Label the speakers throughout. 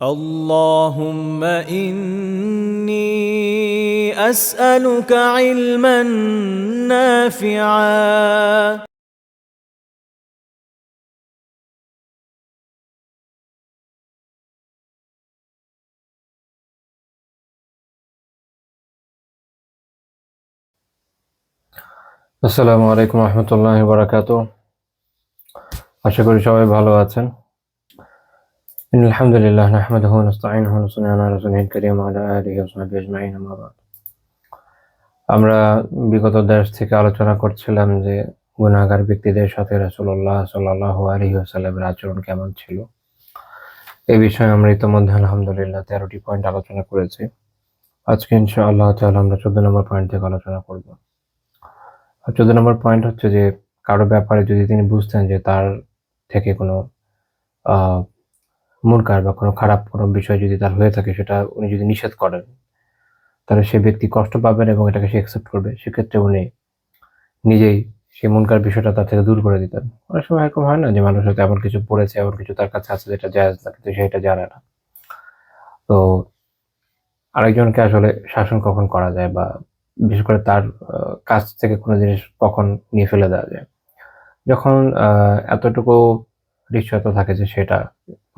Speaker 1: اللهم إني أسألك علما نافعا
Speaker 2: আসসালামু আলাইকুম রহমতুল্লাহি বারাকাতুহু। আশা করি সবাই ভালো আছেন। আলহামদুলিল্লাহ নাহমাদুহু ওয়া নাস্তাঈনুহু ওয়া নুসাল্লি আলা রাসূলিল কারীম ওয়া আলা আলিহি ওয়া সাহবিহি আজমাইন, আম্মা বা'দ। আমরা বিগত দর্স থেকে আলোচনা করছিলাম যে গুনাহগার ব্যক্তিদের সাথে রাসূলুল্লাহ সাল্লাল্লাহু আলাইহি ওয়াসাল্লামের আচরণ কেমন ছিল। এই বিষয়ে আমরা ইতিমধ্যে আলহামদুলিল্লাহ 13টি পয়েন্ট আলোচনা করেছি। আজকে ইনশাআল্লাহ তাআলা আমরা 14 নম্বর পয়েন্ট থেকে আলোচনা করব। 14 নম্বর পয়েন্ট হচ্ছে যে কারো ব্যাপারে যদি তিনি বুঝতেন যে তার থেকে কোনো আহ মুনকার বা কোনো খারাপ কোনো বিষয় যদি তার হয়ে থাকে, সেটা উনি যদি নিষেধ করেন, তাহলে সে ব্যক্তি কষ্ট পাবেন এবং এটাকে সে অ্যাকসেপ্ট করবে। সেক্ষেত্রে উনি নিজেই সেই মুনকার বিষয়টা তার থেকে দূর করে দিতেন। অনেক সময় এরকম হয় না যে মানুষ হয়তো এমন কিছু পড়েছে, এমন কিছু তার কাছে আছে যেটা জায়েজ না, কিন্তু সে এটা জানে না। তো আরেকজনকে আসলে শাসন কখন করা যায় বা বিশেষ করে তার কাছ থেকে কোনো জিনিস কখন নিয়ে ফেলে দেওয়া যায়? যখন এতটুকু নিশ্চয়তা থাকে যে সেটা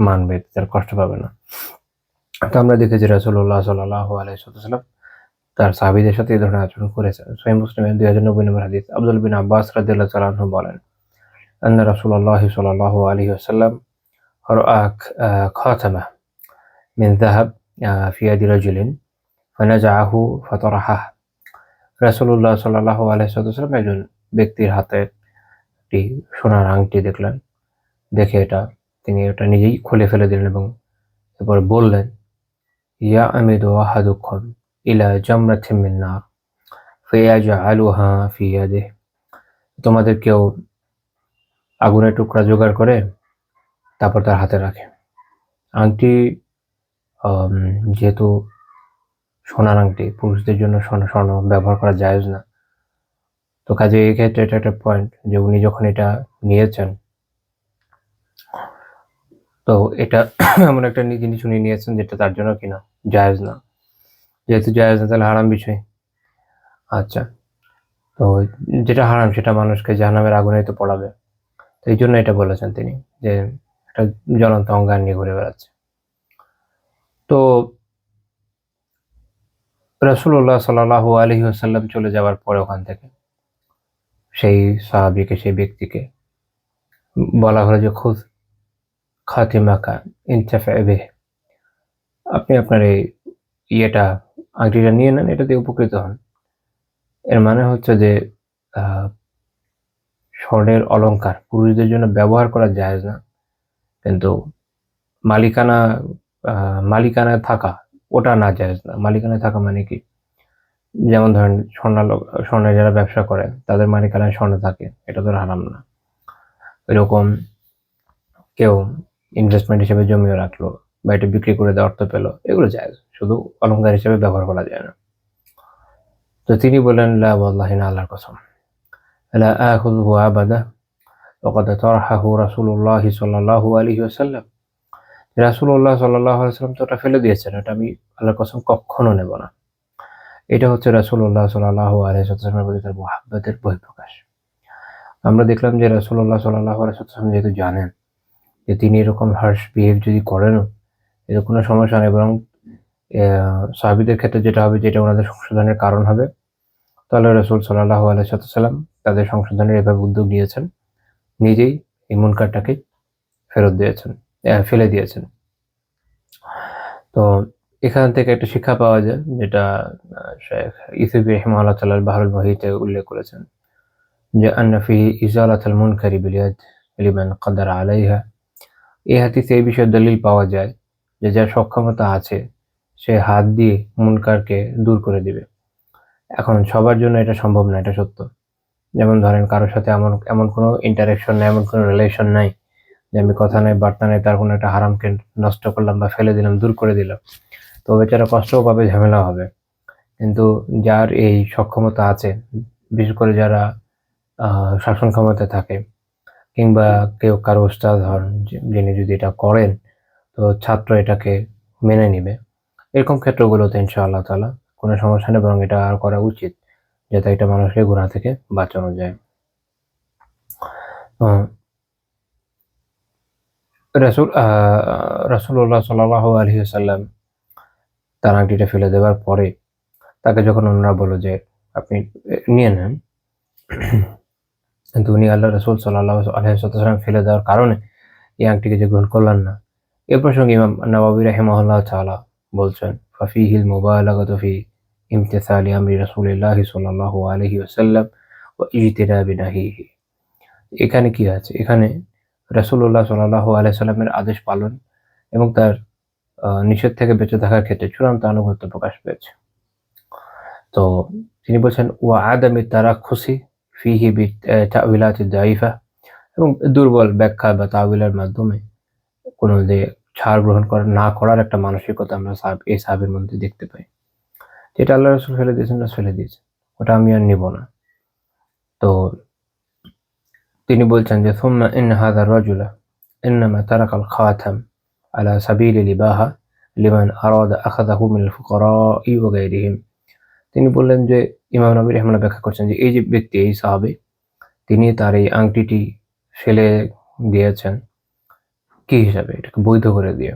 Speaker 2: মানবে, তার কষ্ট পাবে না। তো আমরা দেখেছি রাসূলুল্লাহ সাল্লাল্লাহু আলাইহি ওয়াসাল্লাম তার সাহাবীদের সাথে এই ধরনের আচরণ করেছেন। সহিহ মুসলিমের 2090 নম্বর হাদিস, আব্দুল বিন আব্বাস রাদিয়াল্লাহু তাআলা আনহু বলেন, আন্না রাসূলুল্লাহ সাল্লাল্লাহু আলাইহি ওয়াসাল্লাম রাআ খাতামা মিন যাহাব ফি ইয়াদি রাজুলিন ফানাযাআহু ফাতারাহাহ। রাসূলুল্লাহ সাল্লাল্লাহু আলাইহি ওয়াসাল্লাম একজন ব্যক্তির হাতে একটি সোনার আংটি দেখলেন। দেখে তিনি এটা নিজেই খুলে ফেলে দিলেন এবং এরপর বললেন, ইয়া আমিদু আহাদুকুম ইলা জামরাতিন মিন নার ফায়াজআলুহা ফি ইয়াদিহি। তোমাদের কেউ আগুনের টুকরা জোগাড় করে তারপর তার হাতে রাখে। আংটি যেহেতু সোনার আংটি, পুরুষদের জন্য স্বর্ণ ব্যবহার করা জায়েজ না। তো কাজে এই ক্ষেত্রে এটা একটা পয়েন্ট যে উনি যখন এটা নিয়েছেন, তো এটা এমন একটা জিনিস উনি নিয়েছেন যেটা তার জন্য কিনা জায়েজ না। যেহেতু জায়েজ না, তাহলে হারাম বিষয়। আচ্ছা, তো যেটা হারাম সেটা মানুষকে জাহান্নামের আগুনেই তো পড়াবে। তো এই জন্য এটা বলেছেন তিনি, যে একটা জ্বলন্ত অঙ্গার নিয়ে ঘুরে বেড়াচ্ছে। তো রাসূলুল্লাহ সাল্লাল্লাহু আলাইহি ওয়াসাল্লাম চলে যাওয়ার পরে ওখান থেকে সেই সাহাবীকে, সেই ব্যক্তিকে বলা হলো যে খুয খাতিমাকা ইনতাফা বিহি। আপনি আপনার এই আংটিটা নিয়ে নেন, এটা দিয়ে উপকৃত হন। এর মানে হচ্ছে যে আহ স্বর্ণের অলংকার পুরুষদের জন্য ব্যবহার করা জায়েজ না, কিন্তু মালিকানা মালিকানায় থাকা ওটা না জায়েজ না। মালিকানায় থাকা মানে কি? যেমন ধরেন স্বর্ণের যারা ব্যবসা করে তাদের মালিকানায় স্বর্ণ থাকে, এটা তো হারাম না। এরকম কেউ ইনভেস্টমেন্ট হিসেবে জমিও রাখলো বা এটা বিক্রি করে দিয়ে অর্থ পেলো, এগুলো জায়েজ, শুধু অলংকার হিসেবে ব্যবহার করা যায় না। তো তিনি বললেন, লা ওয়াল্লাহি, না আল্লাহর কসম, লা আখুযুহু আবাদা ওয়াকাদ তারাহাহু রাসূলুল্লাহি সাল্লাল্লাহু আলাইহি ওয়াসাল্লাম। রাসূলুল্লাহ সাল্লাল্লাহু আলাইহি ওয়াসাল্লাম তো ওটা ফেলে দিয়েছেন, এটা আমি আল্লাহর কসম কখনো নেব না। এটা হচ্ছে রাসূলুল্লাহ সাল্লাল্লাহু আলাইহি ওয়াসাল্লামের প্রতি তার মুহাব্বতের বহিঃপ্রকাশ। আমরা দেখলাম যে রাসূলুল্লাহ সাল্লাল্লাহু আলাইহি ওয়াসাল্লাম যেহেতু জানেন যে তিনি এরকম হার্শ বিহেভ যদি করেনও এর কোনো সমস্যা নেই, বরং সাহাবীদের ক্ষেত্রে যেটা হবে, যেটা ওনাদের সংশোধনের কারণ হবে, তাহলে রাসূল সাল্লাল্লাহু আলাইহি ওয়াসাল্লাম তাদের সংশোধনের এভাবে উদ্যোগ নিয়েছেন, নিজেই এই মুনকারটাকে ফেলে দিয়েছেন। তো এখান থেকে একটা শিক্ষা পাওয়া যায়, যেটা শেখ ইউসুফী রাহিমাহুল্লাহ তাআলা বাহরুল মুহিতে উল্লেখ করেছেন, যে আন্না ফিহি ইজালাতুল মুনকারি বিল ইয়াদ লিমান কাদারা আলাইহা। এই হাদিসে এই বিষয়ে দলিল পাওয়া যায় যে যার সক্ষমতা আছে সে হাত দিয়ে মুনকারকে দূর করে দিবে। এখন সবার জন্য এটা সম্ভব না, এটা সত্য। যেমন ধরেন কারোর সাথে এমন কোনো ইন্টারেকশন নাই, এমন কোনো রিলেশন নাই যে আমি কথা নাই বার্তা নাই তার কোনো একটা হারামকে নষ্ট করলাম বা ফেলে দিলাম, দূর করে দিলাম। তো বেচারা কষ্টও পাবে, ঝামেলা হবে। কিন্তু যার এই সক্ষমতা আছে, বিশেষ করে যারা শাসন ক্ষমতায় থাকে, কিংবা কারো উস্তাদ হন যিনি যদি এটা করেন, তো তো ছাত্র এটাকে মেনে নিবে। এরকম ক্ষেত্রগুলোতে ইনশাআল্লাহ তাআলা কোনো সমস্যা নেই, বরং এটা আর করা উচিত, যাতে এটা মানুষকে গুনাহ থেকে বাঁচানো যায়। রাসূলুল্লাহ সাল্লাল্লাহু আলাইহি ওয়াসাল্লাম তার আংটিটা ফেলে দেওয়ার পরে তাকে যখন অন্যরা বলল যে আপনি নিয়ে নেন, কিন্তু উনি আল্লাহ রাসূল সাল্লাল্লাহু আলাইহি ওয়াসাল্লাম ফেলে দেওয়ার কারণে এই আংটিকে যে গ্রহণ করলেন না। এ প্রসঙ্গে ইমাম নাওয়াবী রাহিমাহুল্লাহ তাআলা বলছেন, ফাফিহিল মুবালাগাতু ফি ইমতিসালি আমরি রাসূলিল্লাহি সাল্লাল্লাহু আলাইহি ওয়াসাল্লাম ওয়া ইজতিনাবি নাহিহি। এখানে কি আছে? এখানে রাসূলুল্লাহ সাল্লাল্লাহু আলাইহি ওয়াসাল্লামের আদেশ পালন এবং তার নিষেধ থেকে বেঁচে থাকার ক্ষেত্রে চূড়ান্ত আনুগত্য প্রকাশ পেয়েছে। তো তিনি বলছেন ওয়া আদামি তারাখুসি ফিহি বিতাউইলাতি দাইফা, এবং দুর্বল ব্যাখ্যা বা তাউইলের মাধ্যমে কোনো যে ছাড় গ্রহণ না করার একটা মানসিকতা আমরা এই সাহাবীর মধ্যে দেখতে পাই। যেটা আল্লাহ রাসূল ফেলে দিয়েছেন, ফেলে দিয়েছেন, ওটা আমি আর নিব না। তো তিনি বলছেন যে সুম্মা ইন্না হাযা রাজুলা ইন্নামা তারাকাল খাতাম আলা সাবিলিল ইবাহা লিমান আরাদা আখাযাহু মিনাল ফুকারাই ওয়া গায়রিহিম। তিনি বললেন যে ইমাম নবী রাহিমাহুল্লাহ ব্যাখ্যা করছেন যে এই যে ব্যক্তি, এই সাহাবী, তিনি তার এই আংটিটি ফেলে দিয়েছেন কি হিসাবে? এটাকে বৈধ করে দিয়ে।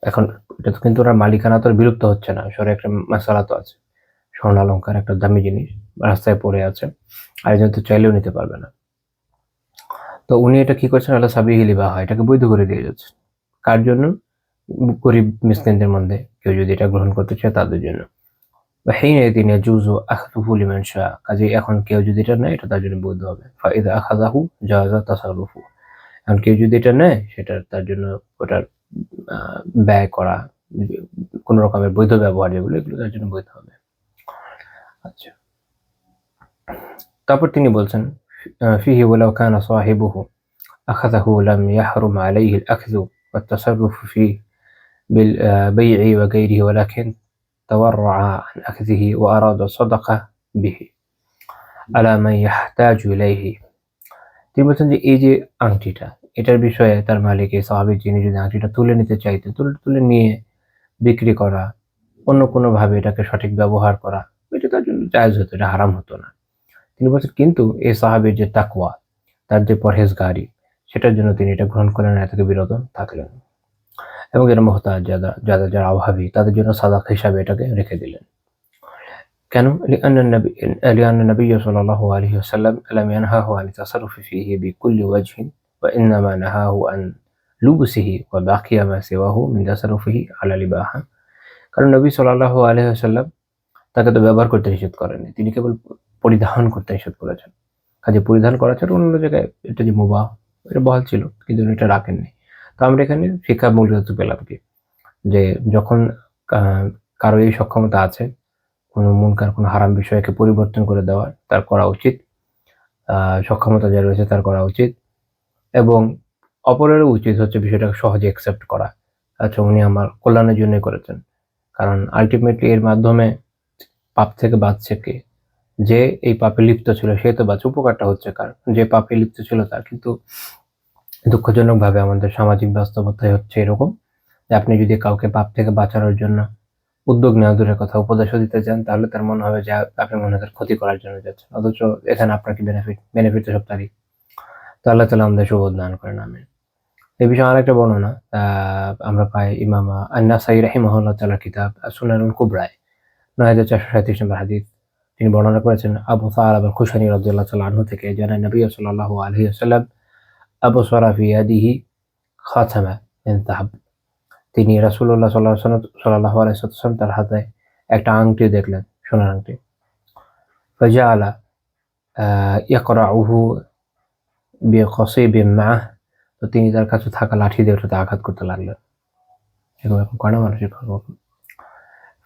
Speaker 2: এখন এটা তো কিন্তু ওনার মালিকানা তো বিলুপ্ত হচ্ছে না, শরীরে একটা মাসালা তো আছে। স্বর্ণালংকার একটা দামি জিনিস রাস্তায় পড়ে আছে, আরেকজন তো চাইলেও নিতে পারবে না। তো উনি এটা কি করছেন, আল্লাহ সাবিহিল ইবাহা, এটাকে বৈধ করে দিয়ে যাচ্ছেন। কার জন্য? গরিব মিসকিনদের মধ্যে কেউ যদি এটা গ্রহণ করতে চায় তাদের জন্য। হিনাইযিন ইয়াজুযু আখযুহু লিমান শাআ, কাজেই এখন কেউ যদি এটা নেয় এটা তার জন্য বৈধ হবে। ফাইযা আখাযাহু জাযা তাসাররুফু, এখন কেউ যদি এটা নেয় সেটা তার জন্য ওটার ব্যয় করা, কোন রকমের বৈধ ব্যবহার যেগুলো, এগুলো তার জন্য বৈধ হবে। আচ্ছা, তারপর তিনি বলছেন ফিহি ওয়ালাউ কানা সাহিবুহু আখাযাহু লাম ইয়াহরুম আলাইহি আল-আখযু ওয়াত তাসাররুফু ফিহি বিল বাই'i ওয়া গায়রিহি ওয়ালাকিন তাওয়াররা'a আন আখযিহি ওয়া আরাদা সাদাকা বিহি আলা মান ইয়াহতাজু ইলাইহি। তিনি বলছেন যে এই যে আংটিটা, এটার বিষয়ে তার মালিক, এই সাহাবী, যিনি যদি আংটিটা তুলে নিতে চাইতেন, তুলে নিয়ে বিক্রি করা, অন্য কোনোভাবে এটাকে সঠিক ব্যবহার করা, এটা তার জন্য জায়েজ হতো, এটা হারাম হতো না। তিনি বলছেন কিন্তু এই সাহাবীর যে তাকওয়া, তার যে পরহেজগারি, সেটার জন্য তিনি এটা গ্রহণ করলেন না, থেকে বিরত থাকলেন। এবং যারা মুহতাজ, যারা অভাবী, তাদের জন্য সাদাকা হিসাবে এটাকে রেখে দিলেন। কেন? লিআন্না নবী সাল্লাল্লাহু আলাইহি ওয়াসাল্লাম লাম ইয়ানহাহু আন তাসাররুফি ফিহি বিকুল্লি ওয়াজহিন ওয়া ইন্নামা নাহাহু আন লুবসিহি ওয়া বাকিয়া মা সিওয়াহু মিন তাসাররুফিহি আলাল ইবাহা। কারণ নবী সাল্লাল্লাহু আলাইহি ওয়াসাল্লাম তাকে তো ব্যবহার করতে নিষেধ করেননি, তিনি কেবল পরিধান করতে নিষেধ করেছেন। কাজে পরিধান করা ছাড়া অন্য জায়গায় এটা যে মুবাহ, এটা বহাল ছিল, কিন্তু এটা রাখেননি। তো আমরা এখানে শিক্ষামূলক পেলাম কি, যে যখন কারো এই সক্ষমতা আছে কোনো মুনকার, কোনো হারাম বিষয়কে পরিবর্তন করে দেওয়ার, তার করা উচিত। সক্ষমতা যা রয়েছে তার করা উচিত, এবং অপরেরও উচিত হচ্ছে বিষয়টাকে সহজে অ্যাকসেপ্ট করা। আচ্ছা, উনি আমার কল্যাণের জন্যই করেছেন, কারণ আলটিমেটলি এর মাধ্যমে পাপ থেকে বাঁচছে কে? যে এই পাপে লিপ্ত ছিল সে তো বাঁচে, উপকারটা হচ্ছে কার? যে পাপে লিপ্ত ছিল তার। কিন্তু দুঃখজনকভাবে আমাদের সামাজিক বাস্তবতায় হচ্ছে এরকম যে আপনি যদি কাউকে পাপ থেকে বাঁচানোর জন্য উদ্যোগ নেওয়া দূরের কথা, উপদেশও দিতে চান, তাহলে তার মনে হবে যে আপনি মনে হয় তার ক্ষতি করার জন্য যাচ্ছেন, অথচ এখানে আপনার কি বেনিফিট তো সব তারই। তো আল্লাহ তাআলা আমাদের সুবোধ দান করেন, আমিন। এই বিষয়ে আরেকটা বর্ণনা আমরা পাই ইমাম আন-নাসাই রাহিমাহুল্লাহ তাআলার কিতাব সুনানুল কুবরায় 9437 নম্বর হাদিস। তিনি বর্ণনা করেছেন আবু সা'লাব আল-খুশনি রাদিয়াল্লাহু তাআলা আনহু থেকে, জানান নবী সাল্লাল্লাহু আলাইহি ওয়াসাল্লাম আবসারা ফি ইয়াদিহি খাতামা মিন যাহাব, তিনি রাসূলুল্লাহ সাল্লাল্লাহু আলাইহি ওয়াসাল্লাম তার হাতে একটা আংটি দেখলেন, সোনার আংটি। ফাজাআলা ইয়াকরাউহু বিকাসিবিন মা'হ, তো তিনি তার কাছে থাকা লাঠি দিয়ে ওটাতে আঘাত করতে লাগলেন। এরকম করে মানুষের খবর।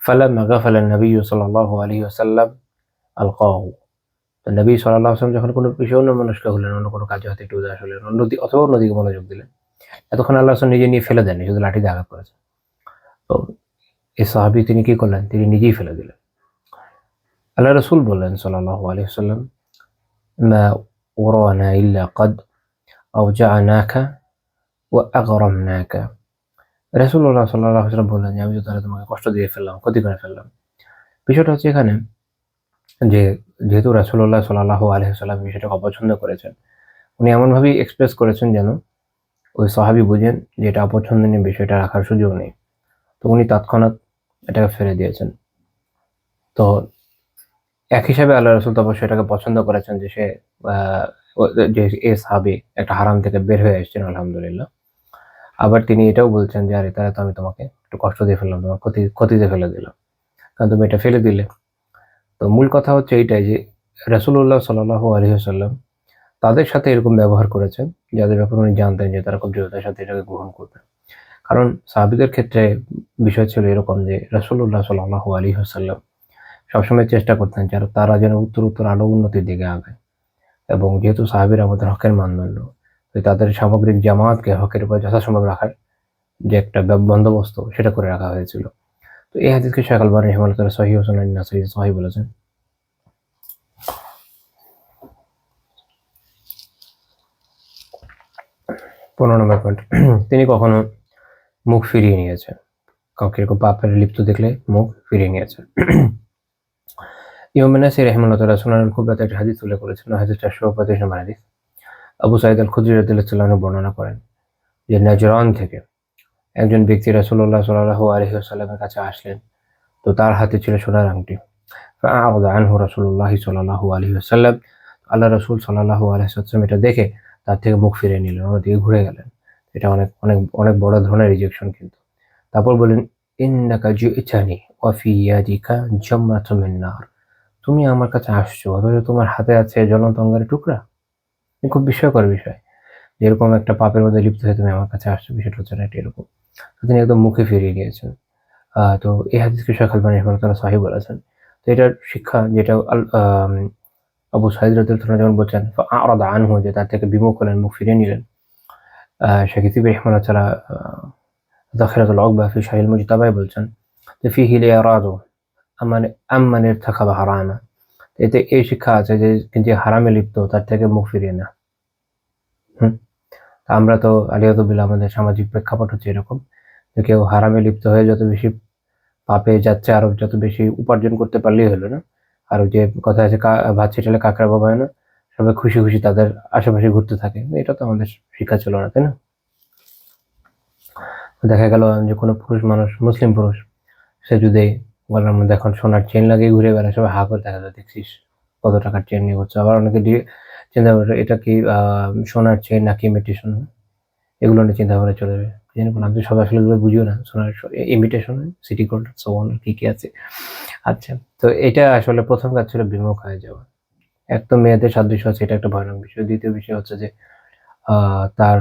Speaker 2: ফালাম্মা গাফালা নবী সাল্লাল্লাহু আলাইহি ওয়াসাল্লাম আলকাহু, তো নবী সাল্লাল্লাহু আলাইহি ওয়াসাল্লাম যখন কোনো বিষয়ে অন্যমনস্ক হলেন, অন্য কোনো কাজে হয়তো একটু উদাস হলেন, অথবা অন্যদিকে মনোযোগ দিলেন, এতক্ষণ আল্লাহ রাসূল নিজে নিয়ে ফেলে দেননি, শুধু লাঠি দিয়ে আঘাত করেছেন। তো এই সাহাবী তিনি কি করলেন? তিনি নিজেই ফেলে দিলেন। আল্লাহ রাসূল বললেন সাল্লাল্লাহু আলাইহি ওয়াসাল্লাম, মা উরানা ইল্লা ক্বাদ আওজা'নাকা ওয়া আগরামনাকা, রাসূলুল্লাহ সাল্লাল্লাহু আলাইহি ওয়াসাল্লাম বললেন যে আমি তো তাহলে তোমাকে কষ্ট দিয়ে ফেললাম, ক্ষতি করে ফেললাম। বিষয়টা হচ্ছে এখানে যে যেহেতু রাসূলুল্লাহ সাল্লাল্লাহু আলাইহি ওয়াসাল্লাম বিষয়টাকে অপছন্দ করেছেন, উনি এমনভাবেই এক্সপ্রেস করেছেন যেন ওই সাহাবী বুঝেন যে এটা অপছন্দনীয় বিষয়টা রাখার সুযোগ নেই। তো উনি তৎক্ষণাৎ এটাকে ফেলে দিয়েছেন। তো এক হিসাবে আল্লাহ রাসূল তো অবশ্যই এটাকে পছন্দ করেছেন যে সে আ ও যে এই সাহাবী একটা হারাম থেকে বের হয়ে এসেছেন আলহামদুলিল্লাহ। আবার তিনি এটাও বলছেন যে, "আরে তাহলে তো আমি তোমাকে একটু কষ্ট দিয়ে ফেললাম, তোমার ক্ষতিতে ফেলে দিলাম। কারণ তুমি এটা ফেলে দিলে।" তো মূল কথা হচ্ছে এইটাই যে রাসূলুল্লাহ সাল্লাল্লাহু আলাইহি ওয়াসাল্লাম তাদের সাথে এরকম ব্যবহার করেছেন, যাদের ব্যাপারে উনি জানতেন যে তারা খুব দৃঢ়তার সাথে এটাকে গ্রহণ করবে। কারণ সাহাবীদের ক্ষেত্রে বিষয় ছিল এরকম যে রাসূলুল্লাহ সাল্লাল্লাহু আলাইহি ওয়াসাল্লাম সবসময় চেষ্টা করতেন যেন তারা যেন উত্তর আরো উন্নতির দিকে আগায়। এবং যেহেতু সাহাবীরা আমাদের হকের মানদণ্ড, তো তাদের সামগ্রিক জামাতকে হকের উপর যথাসম্ভব রাখার যে একটা বন্দোবস্ত সেটা করে রাখা হয়েছিল। তো এই হাদিসকে শায়খ আল-বানী রাহিমাহুল্লাহ তাআলা সহিহ ও সুনান নাসাঈ সহিহ বলেছেন। ১৫ নম্বর পয়েন্ট। তিনি কখনো মুখ ফিরিয়ে নিয়েছেন। কাউকে এরকম পাপের লিপ্ত দেখলে মুখ ফিরিয়ে নিয়েছেন। ইমাম নাসাঈ রাহিমাহুল্লাহ তাআলা সুনান আল-কুবরাতে একটা হাদিস উল্লেখ করেছেন, হাদিস ৪৩৫ নম্বর হাদিস। আবু সাঈদ আল-খুদরি রাদিয়াল্লাহু আনহু বর্ণনা করেন যে নাজরান থেকে একজন ব্যক্তি রাসূলুল্লাহ সাল্লাল্লাহু আলাইহি ওয়াসাল্লামের কাছে আসলেন। তো তার হাতে ছিল সোনার আংটি। فأعرض عنه রাসূলুল্লাহ সাল্লাল্লাহু আলাইহি ওয়াসাল্লাম। আল্লাহ রাসূল সাল্লাল্লাহু আলাইহি ওয়াসাল্লাম এটা দেখে তার থেকে মুখ ফিরিয়ে নিলেন, অন্যদিকে ঘুরে গেলেন। এটা অনেক অনেক অনেক বড় ধরনের রিজেকশন কিন্তু। তারপর বললেন, ইন্নাকা জি'তানি ওয়া ফি ইয়াদিকা জামরাতুম মিন নার। তুমি আমার কাছে আসছো অথচ তোমার হাতে আছে জ্বলন্ত অঙ্গারের টুকরা। খুব বিস্ময়কর বিষয়। এরকম একটা পাপের মধ্যে লিপ্ত হয়ে তুমি আমার কাছে আসছো, বিষয়টা হচ্ছে না এরকম। তো তিনি একদম মুখে ফিরিয়ে নিয়েছেন। তো এই হাদিসকে শায়খ আল-বানী রাহিমাহুল্লাহ তাআলা সহিহ বলেছেন। তো এটার শিক্ষা যেটা আবু সাঈদ রাদিয়াল্লাহু আনহু যেমন বলছেন ফাআরাদা আনহু যে তার থেকে বিমুখ হলেন, মুখ ফিরিয়ে নিলেন। শেখ ইতিবী রাহিমাহুল্লাহ তাআলা যাখিরাতুল উকবা ফি শারহিল মুজতাবায় বলছেন যে ফিহি লিয়ারাদু আম্মান ইরতাকাবা হারামা। এতে এই শিক্ষা আছে যে যে হারামে লিপ্ত তার থেকে মুখ ফিরিয়ে না। হুম? আমরা তো আলিয়াযু বিল্লাহ আমাদের সামাজিক প্রেক্ষাপট হচ্ছে এরকম যে কেউ হারামে লিপ্ত হয়ে যত বেশি পাপে যাচ্ছে আরো যত বেশি উপার্জন করতে পারলেই হলো না। আর ওই যে কথা আছে ভাত ছিটালে কাকড়া বাবায় না। সবাই খুশি, খুশি তাদের আশেপাশে ঘুরতে থাকে। এটা তো আমাদের শিক্ষা ছিল না, তাই না? দেখা গেল যে কোনো পুরুষ মানুষ, মুসলিম পুরুষ, সে যদি গলার মধ্যে এখন সোনার চেইন লাগিয়ে ঘুরে বেড়ায়, সবাই হা করে দেখা যায়, দেখছিস কত টাকার চেইন নিয়ে ঘুরছে। আবার অনেকে চিন্তা করে এটা কি সোনার চেইন নাকি ইমিটেশন, এগুলো নিয়ে চিন্তা করে চলে যাবে। জেনে বললাম যে সবাই আসলে এগুলো বুঝিও না। সোনার imitation, city gold, so on কি, কি আছে। আচ্ছা, তো এটা আসলে ১ম কাজ ছিল বিমুখ হয়ে যাওয়া। এক তো মেয়েদের সাদৃশ্য আছে, এটা একটা ভয়ানক বিষয়। ২য় বিষয় হচ্ছে যে আ তার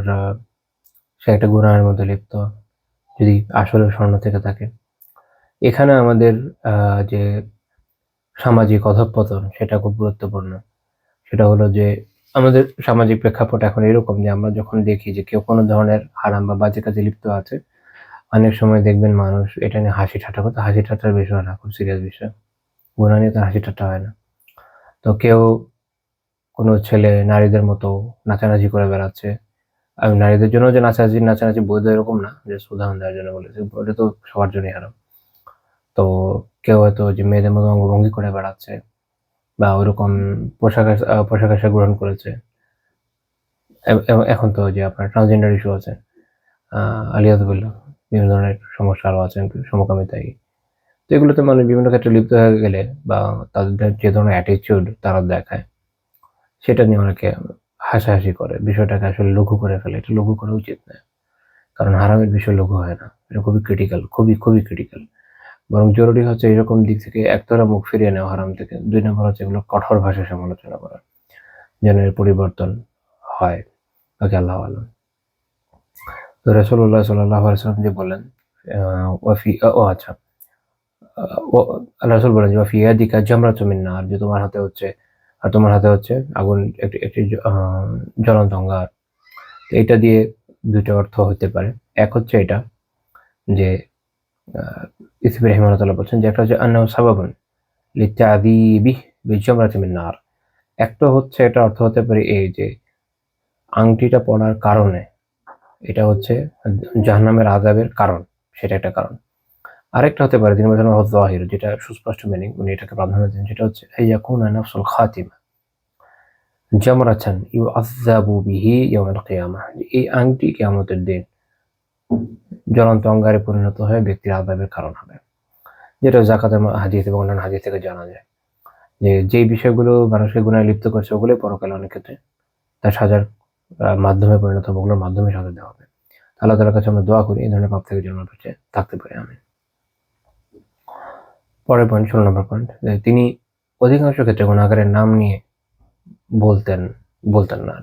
Speaker 2: সে একটা গুনাহের মধ্যে লিপ্ত, যদি আসলেও স্বর্ণ থেকে থাকে। এখানে আমাদের আ যে সামাজিক অধঃপতন সেটা খুব গুরুত্বপূর্ণ। সেটা হলো যে আমাদের সামাজিক প্রেক্ষাপট এখন এরকম যে আমরা যখন দেখি যে কেউ কোনো ধরনের হারাম বা বাজে কাজে লিপ্ত আছে, অনেক সময় দেখবেন মানুষ এটা নিয়ে হাসি ঠাট্টা করতে, হাসি ঠাট্টার বিষয় না, খুব সিরিয়াস বিষয়। গুনাহ নিয়ে তো হাসি ঠাট্টা হয় না। তো কেউ কোনো ছেলে নারীদের মতো নাচানাচি করে বেড়াচ্ছে। আমি নারীদের জন্য যে নাচানাচি বৈধ এরকম না, জাস্ট উদাহরণ দেওয়ার জন্য বলেছি। ওটা তো সবার জন্যই হারাম। তো কেউ হয়তো যে মেয়েদের মতো অঙ্গভঙ্গি করে বেড়াচ্ছে বা ওইরকম পোশাক-আশাক গ্রহণ করেছে। এখন তো যে আপনার ট্রান্সজেন্ডার ইস্যু আছে। আ আলিয়াযু-বিল্লাহ বিভিন্ন ধরনের সমস্যা আরো আছে, সমকামিতায়। তো এগুলোতে মানুষ বিভিন্ন ক্ষেত্রে লিপ্ত হয়ে গেলে বা তাদের যে ধরনের অ্যাটিটিউড তারা দেখায়, সেটা নিয়ে অনেকে হাসাহাসি করে। বিষয়টাকে আসলে লঘু করে ফেলে। এটা লঘু করা উচিত না। কারণ হারামের বিষয় লঘু হয় না। এটা খুবই ক্রিটিক্যাল, খুবই, খুবই ক্রিটিক্যাল। বরং জরুরি হচ্ছে এরকম দিক থেকে একতরফা মুখ ফিরিয়ে নেওয়া হারাম থেকে। ২ নম্বর হচ্ছে এগুলো কঠোর ভাষায় সমালোচনা করা। যেন এর পরিবর্তন হয়। ওকে, আল্লাহু আ'লাম। তো রাসূলুল্লাহ সাল্লাল্লাহু আলাইহি ওয়াসাল্লাম যে বললেন আ ওয়াফি ও আচ্ছা। আ ও আল্লাহ রাসূল বলেন যে ওয়াফি ইয়াদিকা জামরাতুম মিন নার, যে তোমার হাতে হচ্ছে আগুন, একটি একটি জ্বলন্ত অঙ্গার। তো এটা দিয়ে ২ টা অর্থ হতে পারে। এক হচ্ছে এটা যে আ ইসমাঈল রাহিমাহুল্লাহ তাআলা বলছেন যে একটা হচ্ছে আন্নাহু সাবাবুন লিতাযীবিহি বিজামরাতিম মিন নার। একটা হচ্ছে এটা অর্থ হতে পারে এই যে আংটিটা পড়ার কারণে এটা হচ্ছে জাহান্নামের আযাবের কারণ, সেটা একটা কারণ। আরেকটা হতে পারে তিনি বলেছেন যাহির, যেটা সুস্পষ্ট মিনিং, উনি এটাকে প্রাধান্য দেন, সেটা হচ্ছে আইয়াকুনা নাফসুল খাতিমা জামরাতান ইউআযাবু বিহি ইয়াউমাল কিয়ামাহ, এই আংটি কিয়ামতের দিন জ্বলন্ত অঙ্গারে পরিণত হয়ে ব্যক্তির আযাবের কারণ হবে, যেটা যাকাতের হাদিস এবং অন্যান্য হাদিস থেকে জানা যায় যে যেই বিষয়গুলো মানুষকে গুনাহে লিপ্ত করছে ওগুলোই পরকালে অনেক ক্ষেত্রে তার সাজার মাধ্যমে পরিণত হবে, ওগুলোর মাধ্যমে সাজা দেওয়া হবে। আল্লাহ তাআলার কাছে আমরা দোয়া করি এই ধরনের পাপ থেকে যেন আমরা বেঁচে থাকতে পারি, আমিন। পরের পয়েন্ট, 16 নম্বর পয়েন্ট, তিনি অধিকাংশ ক্ষেত্রে গুনাহগারের নাম নিয়ে বলতেন বলতেন না,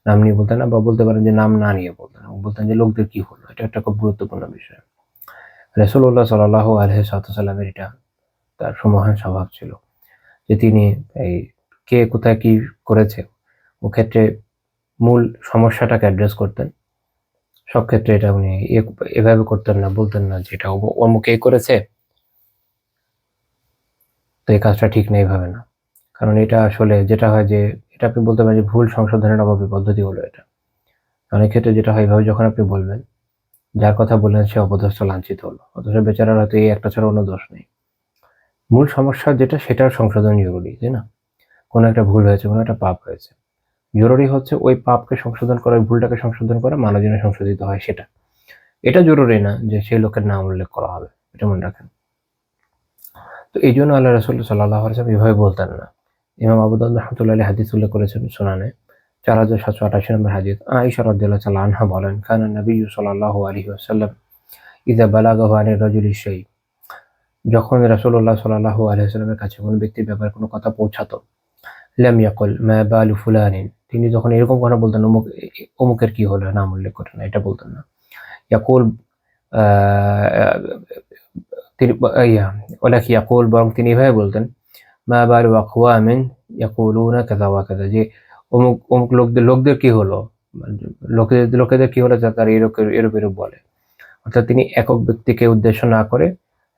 Speaker 2: নাম নিয়ে বলতেন না, বা বলতে পারেন যে নাম না নিয়ে বলতেন, বলতেন যে লোকদের কি হলো। এটা একটা খুব গুরুত্বপূর্ণ বিষয়। রাসূলুল্লাহ সাল্লাল্লাহু আলাইহি ওয়াসাল্লামের এটা তার মহান স্বভাব ছিল যে তিনি এই কে কোথায় কি করেছে ও ক্ষেত্রে মূল সমস্যাটাকে অ্যাড্রেস করতেন। সব ক্ষেত্রে এটা উনি এভাবে করতেন না, বলতেন না যে এটা অমুক এই করেছে তো এই কাজটা ঠিক নেই, এইভাবে না। কারণ এটা আসলে যেটা হয় যে এটা আপনি বলতে পারেন যে ভুল সংশোধনের অভাবী পদ্ধতি হলো এটা। অনেক ক্ষেত্রে যেটা হয় এভাবে যখন আপনি বলবেন, যার কথা বললেন সে অপদস্থ লাঞ্ছিত হলো, অথচ বেচারার হয়তো এই একটা ছাড়া অন্য দোষ নেই। মূল সমস্যা যেটা সেটার সংশোধন জরুরি, তাই না? কোনো একটা ভুল হয়েছে, কোনো একটা পাপ হয়েছে, জরুরি হচ্ছে ওই পাপকে সংশোধন করা, ওই ভুলটাকে সংশোধন করা, মানুষ যেন সংশোধিত হয় সেটা। এটা জরুরি না যে সেই লোকের নাম উল্লেখ করা হবে, এটা মনে রাখেন। তো এই জন্য আল্লাহ রাসূল সাল্লাল্লাহু আলাইহি ওয়াসাল্লাম এভাবে বলতেন না। ইমাম আবু দাউদ রাহমাতুল্লাহি আলাইহি হাদিস উল্লেখ করেছেন সুনানে 4788 নম্বর হাদিস। আয়েশা রাদিয়াল্লাহু তাআলা আনহা বলেন, কানা নবিয়্যু সাল্লাল্লাহু আলাইহি ওয়াসাল্লাম ইযা বালাগাহু আনির রাজুলি শাই, যখন রাসূলুল্লাহ সাল্লাল্লাহু আলাইহি ওয়াসাল্লামের কাছে কোনো ব্যক্তির ব্যাপারে কোনো কথা পৌঁছাতো, লাম ইয়াকুল মা বালু ফুলানিন, তিনি যখন এরকম কথা বলতেন অমুকের কি হলো, নাম উল্লেখ করেন না, এটা বলতেন না। ইয়াকুল তিনি ওয়ালাকি ইয়াকুল, বরং তিনি এভাবে বলতেন, মা বালু আকওয়ামিন ইয়াকুলুনা কাযা ওয়া কাযা, যে অমুক অমুক লোকদের কি হলো, লোকেদের কি হলো যা তারা এরূপ বলে। অর্থাৎ তিনি একক ব্যক্তিকে উদ্দেশ্য না করে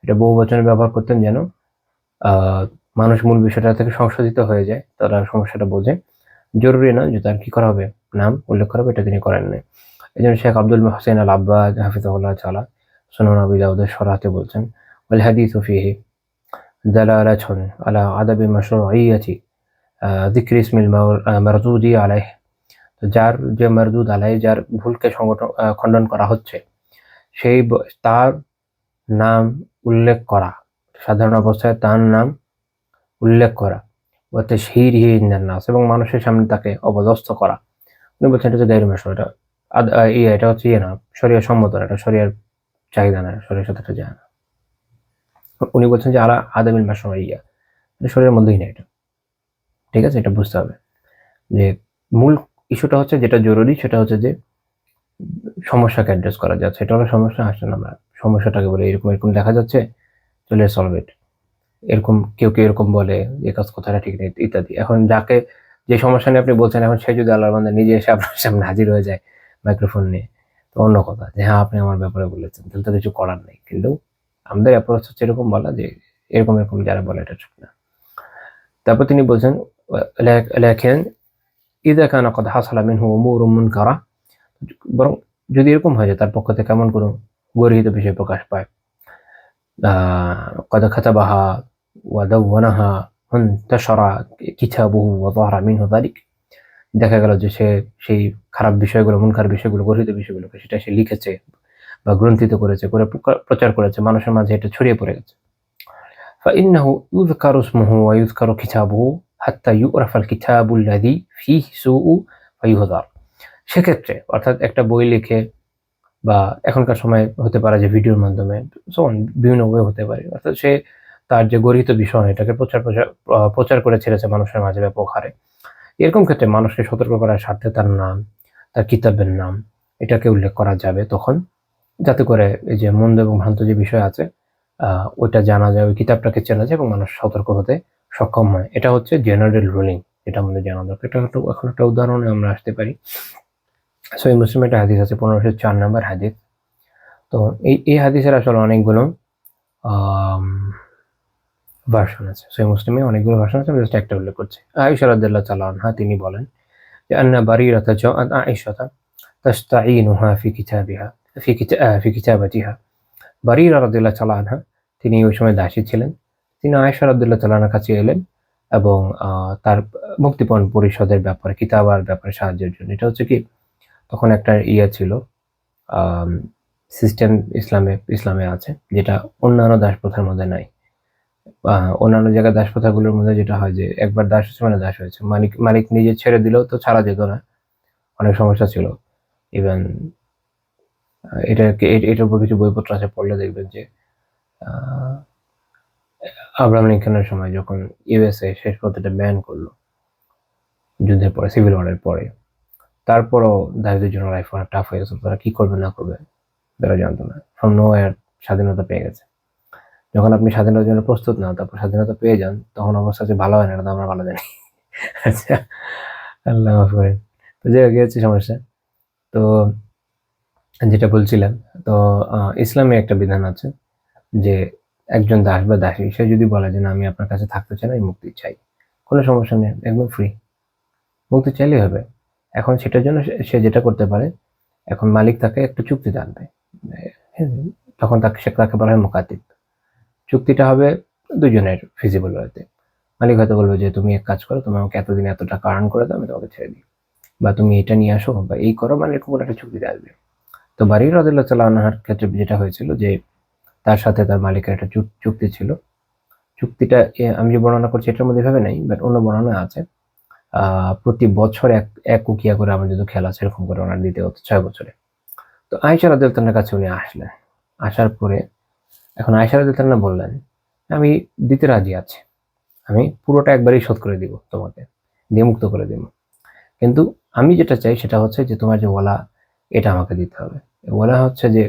Speaker 2: এটা বহু বচনে ব্যবহার করতেন, যেন মানুষ মূল বিষয়টা থেকে সংশোধিত হয়ে যায়, তারা সমস্যাটা বোঝে। জরুরি না যে তার কি করা হবে, নাম উল্লেখ করা হবে, এটা তিনি করেন নাই। এই জন্য শেখ আব্দুল মুহসিন আল আব্বাদ হাফিজাহুল্লাহ তাআলা সুনান আবি দাউদের শরহাতে বলছেন, ওয়াল হাদিসু ফিহি দালালাতুন আলা আদাবি মাশরুইয়্যাতি যিকরি ইসমিল মারদুদি আলাইহি, তো যার যে মারদুদ আলাইহি, যার ভুলকে খণ্ডন করা হচ্ছে, সেই তার নাম উল্লেখ করা, সাধারণ অবস্থায় তার নাম উল্লেখ করা, ওতে তাশহীরিহি ইনদান নাস, এবং মানুষের সামনে তাকে অপদস্থ করা। উনি বলছেন এটা হচ্ছে গায়রু মাশরু, এটা এটা হচ্ছে না, শরিয়া সম্মত না, এটা শরিয়ার চাহিদা না, শরিয়ার সাথে এটা যায় না। উনি বলছেন যে আলা আদামিল মাশরুইয়্যা, এটা শরিয়ার মধ্যেই না এটা। ঠিক আছে, এটা বুঝতে হবে যে মূল ইস্যুটা হচ্ছে যেটা জরুরি, সেটা হচ্ছে যে সমস্যাকে অ্যাড্রেস করা যাচ্ছে, এটা হলো সমস্যা। আসলে আমরা সমস্যাটাকে বলে এরকম এরকম দেখা যাচ্ছে, চলে সলভ ইট। এরকম কেউ এরকম বলে এই কাজ কথাটা ঠিক নেই ইত্যাদি। এখন যাকে যে সমস্যা নিয়ে আপনি বলছেন, এখন সে যদি আল্লাহর বান্দা নিজে এসে আপনার সামনে হাজির হয়ে যায় মাইক্রোফোন নিয়ে, তো অন্য কথা, যে হ্যাঁ আপনি আমার ব্যাপারে বলেছেন, তাহলে তো কিছু করার নেই। কিন্তু আমাদের অ্যাপ্রোচ হচ্ছে এরকম বলা যে এরকম এরকম যারা বলে এটা ঠিক না। তারপর তিনি বলছেন, লেখেন ইযা কানা ক্বাদ হাসালা মিনহু উমুরুম মুনকারা, বরং যদি এরকম হয় যে তার পক্ষ থেকে এমন কোনো গর্হিত বিষয় প্রকাশ পায়, ক্বাদ কাতাবাহা ওয়া দাওয়ানাহা ওয়ান্তাশারা কিতাবুহু ওয়া যাহারা মিনহু যালিক, দেখা গেল যে সে সেই খারাপ বিষয়গুলো, মুনকার বিষয়গুলো, গর্হিত বিষয়গুলোকে সেটা সে লিখেছে বা গ্রন্থিত করেছে, করে প্রচার করেছে, মানুষের মাঝে এটা ছড়িয়ে পড়ে গেছে। فإنه يذكر اسمه ويذكر كتابه حتى يعرف الكتاب الذي فيه سوء فيهذر, সেক্ষেত্রে অর্থাৎ একটা বই লিখে, বা এখনকার সময় হতে পারে যে ভিডিওর মাধ্যমে, বিভিন্ন ওয়ে হতে পারে, অর্থাৎ সে তার যে গর্হিত বিষয় এটাকে প্রচার করে ছেড়েছে মানুষের মাঝে ব্যাপক হারে। এরকম ক্ষেত্রে মানুষকে সতর্ক করার স্বার্থে তার নাম, তার কিতাবের নাম, এটাকে উল্লেখ করা যাবে তখন, যাতে করে এই যে মন্দ এবং ভ্রান্ত যে বিষয় আছে ওইটা জানা যায়, ওই কিতাবটাকে চেনা যায় এবং মানুষ সতর্ক হতে সক্ষম হয়। এটা হচ্ছে জেনারেল রুলিং, এটা আমাদের জানা দরকার। এটা এখন একটা উদাহরণে আমরা আসতে পারি। সহিহ মুসলিমে একটা হাদিস আছে, 1504 নম্বর হাদিস। তো এই হাদিসের আসলে অনেকগুলো ভার্সন আছে, সহিহ মুসলিমে অনেকগুলো ভার্সন আছে, আমি জাস্ট একটা উল্লেখ করছি। আয়েশা রাদিয়াল্লাহু তাআলা আনহা তিনি বলেন যে আন্না বারিরাতা জাআত আয়েশাতা تستعينها في كتابتها. বারিরা রাদিয়াল্লাহু তাআলা আনহা তিনি ওই সময় দাসী ছিলেন। তিনি আয়েশা রাদিয়াল্লাহু তাআলা আনহার কাছে এলেন এবং তার মুক্তিপণ পরিশোধের ব্যাপারে কিতাবার ব্যাপারে সাহায্যের জন্য। এটা হচ্ছে কি তখন একটা ছিল সিস্টেম ইসলামে আছে যেটা অন্যান্য দাস প্রথার মধ্যে নাই। অন্যান্য জায়গায় দাস প্রথাগুলোর মধ্যে যেটা হয় যে একবার দাস হয়েছে মানে দাস হয়েছে, মালিক নিজে ছেড়ে দিলেও তো ছাড়া যেত না, অনেক সমস্যা ছিল। ইভেন এটার উপর কিছু বইপত্র আছে, পড়লে দেখবেন যে আব্রাহাম লিঙ্কনের সময় যখন ইউএসএ শেষ পর্যন্ত ব্যান করলো যুদ্ধের পরে, সিভিল ওয়ারের পরে, তারপরও দাসদের জন্য লাইফ অনেক টাফ হয়ে গেছে। তারা কি করবে না করবে তারা জানতো না। ফ্রম নোওয়্যার স্বাধীনতা পেয়ে গেছে। যখন আপনি স্বাধীনতার জন্য প্রস্তুত না, তারপর স্বাধীনতা পেয়ে যান, তখন অবস্থা যে ভালো হয় না, এটা তো আমরা ভালো জানি। আচ্ছা, আল্লাহ মাফ করেন। তো যে হচ্ছে সমস্যা। তো যেটা বলছিলাম, তো ইসলামে একটা বিধান আছে যে একজন দাস বা দাসী সে যদি বলে যে না আমি আপনার কাছে থাকতে চাই না, আমি মুক্তি চাই, কোনো সমস্যা নেই, একদম ফ্রি, মুক্তি চাইলেই হবে। এখন সেটার জন্য সে যেটা করতে পারে, এখন মালিক তাকে একটা চুক্তি আনবে, তখন তাকে বলা হয় মুকাতিব। চুক্তিটা হবে দুজনের ফিজিবল ওয়েতে। মালিক হয়তো বলবে যে তুমি এক কাজ করো, তুমি আমাকে এতদিন এত টাকা আর্ন করে দাও, আমি তোমাকে ছেড়ে দিই, বা তুমি এটা নিয়ে আসো বা এই করো, মানে এরকম একটা চুক্তিতে আসবে। তো বারিরা রাদিয়াল্লাহু তাআলা আনহার ক্ষেত্রে যেটা হয়েছিল যে তার সাথে তার মালিকের একটা চুক্তি ছিল। চুক্তিটা আমি যে বর্ণনা করছি এটার মধ্যে ভাবে নাই, বাট অন্য বর্ণনা আছে। প্রতি বছর এক উকিয়া করে আমার যদি খেলা আছে এরকম করে ওনার দিতে হতো 6 বছরে। তো আয়েশা রাদিয়াল্লাহু তাআলার কাছে উনি আসলেন। আসার পরে এখন আয়েশা রাদিয়াল্লাহু তাআলা বললেন আমি দিতে রাজি আছি, আমি পুরোটা একবারই শোধ করে দিব, তোমাকে দিয়ে মুক্ত করে দিব, কিন্তু আমি যেটা চাই সেটা হচ্ছে যে তোমার যে ওয়ালা এটা আমাকে দিতে হবে। ওয়ালা হচ্ছে যে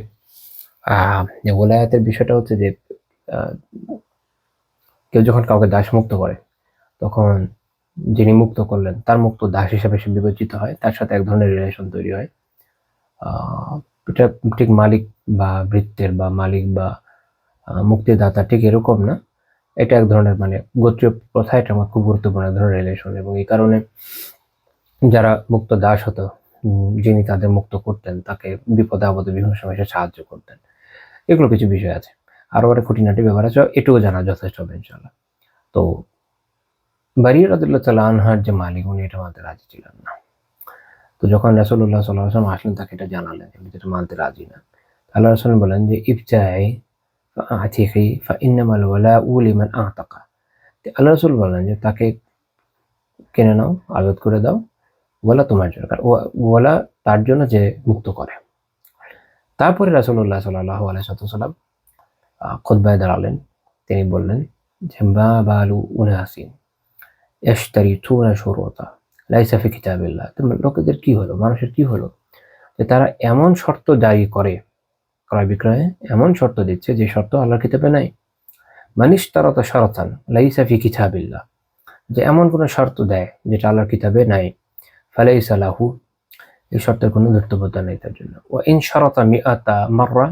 Speaker 2: ওলায়াতের বিষয়টা হচ্ছে যে কেউ যখন কাউকে দাস মুক্ত করে তখন যিনি মুক্ত করলেন তার মুক্ত দাস হিসেবে সে বিবেচিত হয়, তার সাথে এক ধরনের রিলেশন তৈরি হয়। এটা ঠিক মালিক বা ভৃত্যের বা মালিক বা মুক্তিদাতা ঠিক এরকম না, এটা এক ধরনের মানে গোত্রীয় প্রথা, এটা আমার খুব গুরুত্বপূর্ণ এক ধরনের রিলেশন। এবং এই কারণে যারা মুক্ত দাস হতো, যিনি তাদের মুক্ত করতেন, তাকে বিপদে আপদে বিভিন্ন সময় সে সাহায্য করতেন। এগুলো কিছু বিষয় আছে, আরো একটা খুঁটিনাটি ব্যাপার আছে, এটুকু জানা যথেষ্ট হবে ইনশাআল্লাহ। তো বারিরা রাদিয়াল্লাহু তাআলা আনহার যে মালিক উনি এটা মানতে রাজি ছিলেন না। তো যখন রাসূলুল্লাহ সাল্লাল্লাহু আলাইহি ওয়াসাল্লাম আসলেন তাকে এটা জানালেন যে যেটা মানতে রাজি না, আল্লাহ রাসূল বলেন যে ইবতাই ফাআতিকি ফাইন্নামাল ওয়ালাউ লিমান আতাকা। আল্লাহ রাসূল বলেন যে তাকে কিনে নাও, আজাদ করে দাও, ওয়ালা তোমার জন্য, ওয়ালা তার জন্য যে মুক্ত করে। তারপরে রাসূলুল্লাহ সাল্লাল্লাহু আলাইহি ওয়াসাল্লাম খুতবায় দাঁড়ালেন, তিনি বললেন যে মা বালু উনাসিন ইয়াশতারিতুনা শুরুতা লাইসা ফি কিতাবিল্লাহ। লোকেদের কি হলো, মানুষের কি হলো যে তারা এমন শর্ত জারি করে, ক্রয় বিক্রয়ে এমন শর্ত দিচ্ছে যে শর্ত আল্লাহর কিতাবে নাই। মানিশতারাতা শারাতান লাইসা ফি কিতাবিল্লাহ, যে এমন কোন শর্ত দেয় যেটা আল্লাহর কিতাবে নাই, ফালাইসা লাহু, এই শর্তের কোনো ধর্তব্যতা নেই তার জন্য। ওয়া ইন শারাতা মিআতা মাররা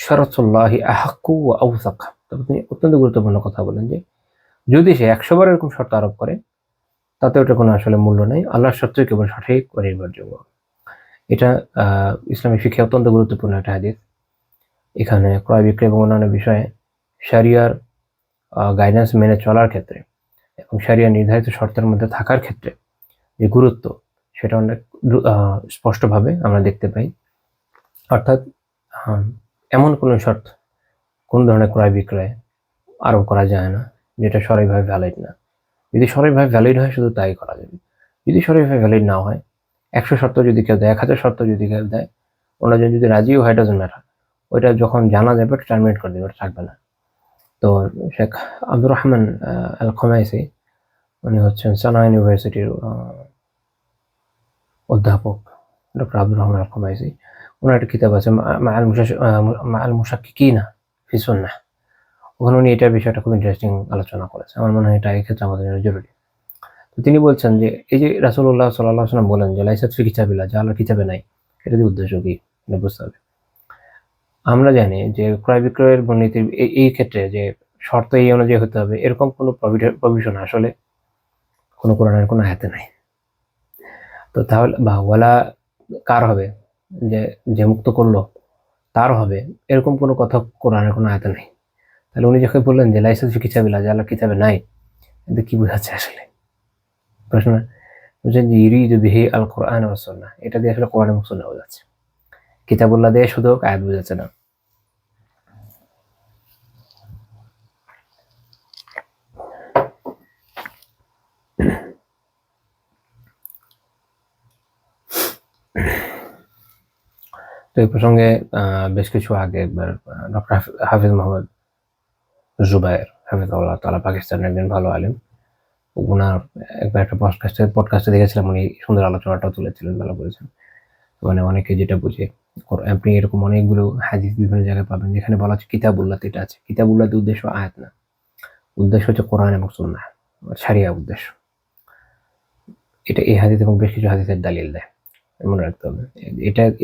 Speaker 2: শারাতুল্লাহি আহাক্কু ওয়া আওসাক। তবে তিনি অত্যন্ত গুরুত্বপূর্ণ কথা বলেন যে যদি সে 100 বার এরকম শর্ত আরোপ করে তাতে ওটা কোনো আসলে মূল্য নেই, আল্লাহর শর্তই কেবল সঠিক ও নির্ভরযোগ্য। এটা ইসলামী শিক্ষায় অত্যন্ত গুরুত্বপূর্ণ একটা হাদিস। এখানে ক্রয় বিক্রয় এবং অন্যান্য বিষয়ে শরিয়ার গাইডেন্স মেনে চলার ক্ষেত্রে এবং শরিয়া নির্ধারিত শর্তের মধ্যে থাকার ক্ষেত্রে যে গুরুত্ব সেটা অনেক স্পষ্টভাবে আমরা দেখতে পাই। অর্থাৎ এমন কোনো শর্ত কোন ধরনের ক্রয় বিক্রয় আরোপ করা যায় না যেটা সরকারিভাবে ভ্যালিড না। যদি সরকারিভাবে ভ্যালিড হয় শুধু তাই করা যাবে, যদি সরকারিভাবে ভ্যালিড না হয়, 100 শর্ত যদি কেউ দেয়, 1000 শর্ত যদি কেউ দেয়, অন্যজন যদি রাজিও হয়, ডাজন্ট ম্যাটার, ওইটা যখন জানা যাবে টার্মিনেট করে দেবে, ওটা থাকবে না। তো শেখ আব্দুর রহমান আল খোমাইসি, উনি হচ্ছেন সানা ইউনিভার্সিটির অধ্যাপক ডক্টর আব্দুর রহমান আল খোমাইসি। ওনার একটা কিতাব আছে মাআল মুশাক্কিকিনা ফি সুন্নাহ, ওখানে উনি এটার বিষয়টা খুব ইন্টারেস্টিং আলোচনা করেছে। আমার মনে হয় এটা এই ক্ষেত্রে আমাদের জন্য জরুরি। তো তিনি বলছেন যে এই যে রাসূলুল্লাহ সাল্লাল্লাহু আলাইহি ওয়াসাল্লাম বলেন যে লাইসাত ফি কিতাবিল্লাহ, যে আল্লাহর কিতাবে নাই, এটা দিয়ে উদ্দেশ্য কি বুঝতে হবে। আমরা জানি যে ক্রয় বিক্রয়ের নীতির এই ক্ষেত্রে যে শর্ত এই অনুযায়ী হতে হবে এরকম কোনো প্রভিশন আসলে কোনো কোরআনের কোনো আয়াতে নাই। তো তাহলে বা ওয়ালা কার হবে, যে যে মুক্ত করলো তার হবে, এরকম কোনো কথা কোরআনের কোনো আয়াতে নেই। তাহলে উনি যখন বললেন যে লাইসা ফি কিতাবিল্লাহ, যে আল্লাহর কিতাবে নাই, এতে কি বোঝাচ্ছে আসলে? প্রশ্ন বুঝছেন যে ইউরিদু বিহি আল কোরআন ওয়াস সুন্নাহ, এটা দিয়ে আসলে কোরআন এবং সুন্নাহ বোঝাচ্ছে, কিতাবুল্লাহ দিয়ে শুধু আয়াত বোঝাচ্ছে না। তো এই প্রসঙ্গে বেশ কিছু আগে একবার ডক্টর হাফিজ মোহাম্মদ জুবায়ের হাফিজাহুল্লাহ তাআলা, পাকিস্তানের একজন ভালো আলেম, ওনার একবার একটা পডকাস্টে দেখেছিলাম, উনি সুন্দর আলোচনাটাও তুলেছিলেন, ভালো বলেছেন। মানে অনেকে যেটা বুঝে, আপনি এরকম অনেকগুলো হাদিস বিভিন্ন জায়গায় পাবেন যেখানে বলা হচ্ছে কিতাবুল্লাহ, এটা আছে কিতাবুল্লাহর উদ্দেশ্য আয়াত না, উদ্দেশ্য হচ্ছে কোরআন এবং সুন্নাহ, শরিয়া উদ্দেশ্য। এটা এই হাদিস এবং বেশ কিছু হাদিসের দালিল দেয়, মনে রাখতে হবে।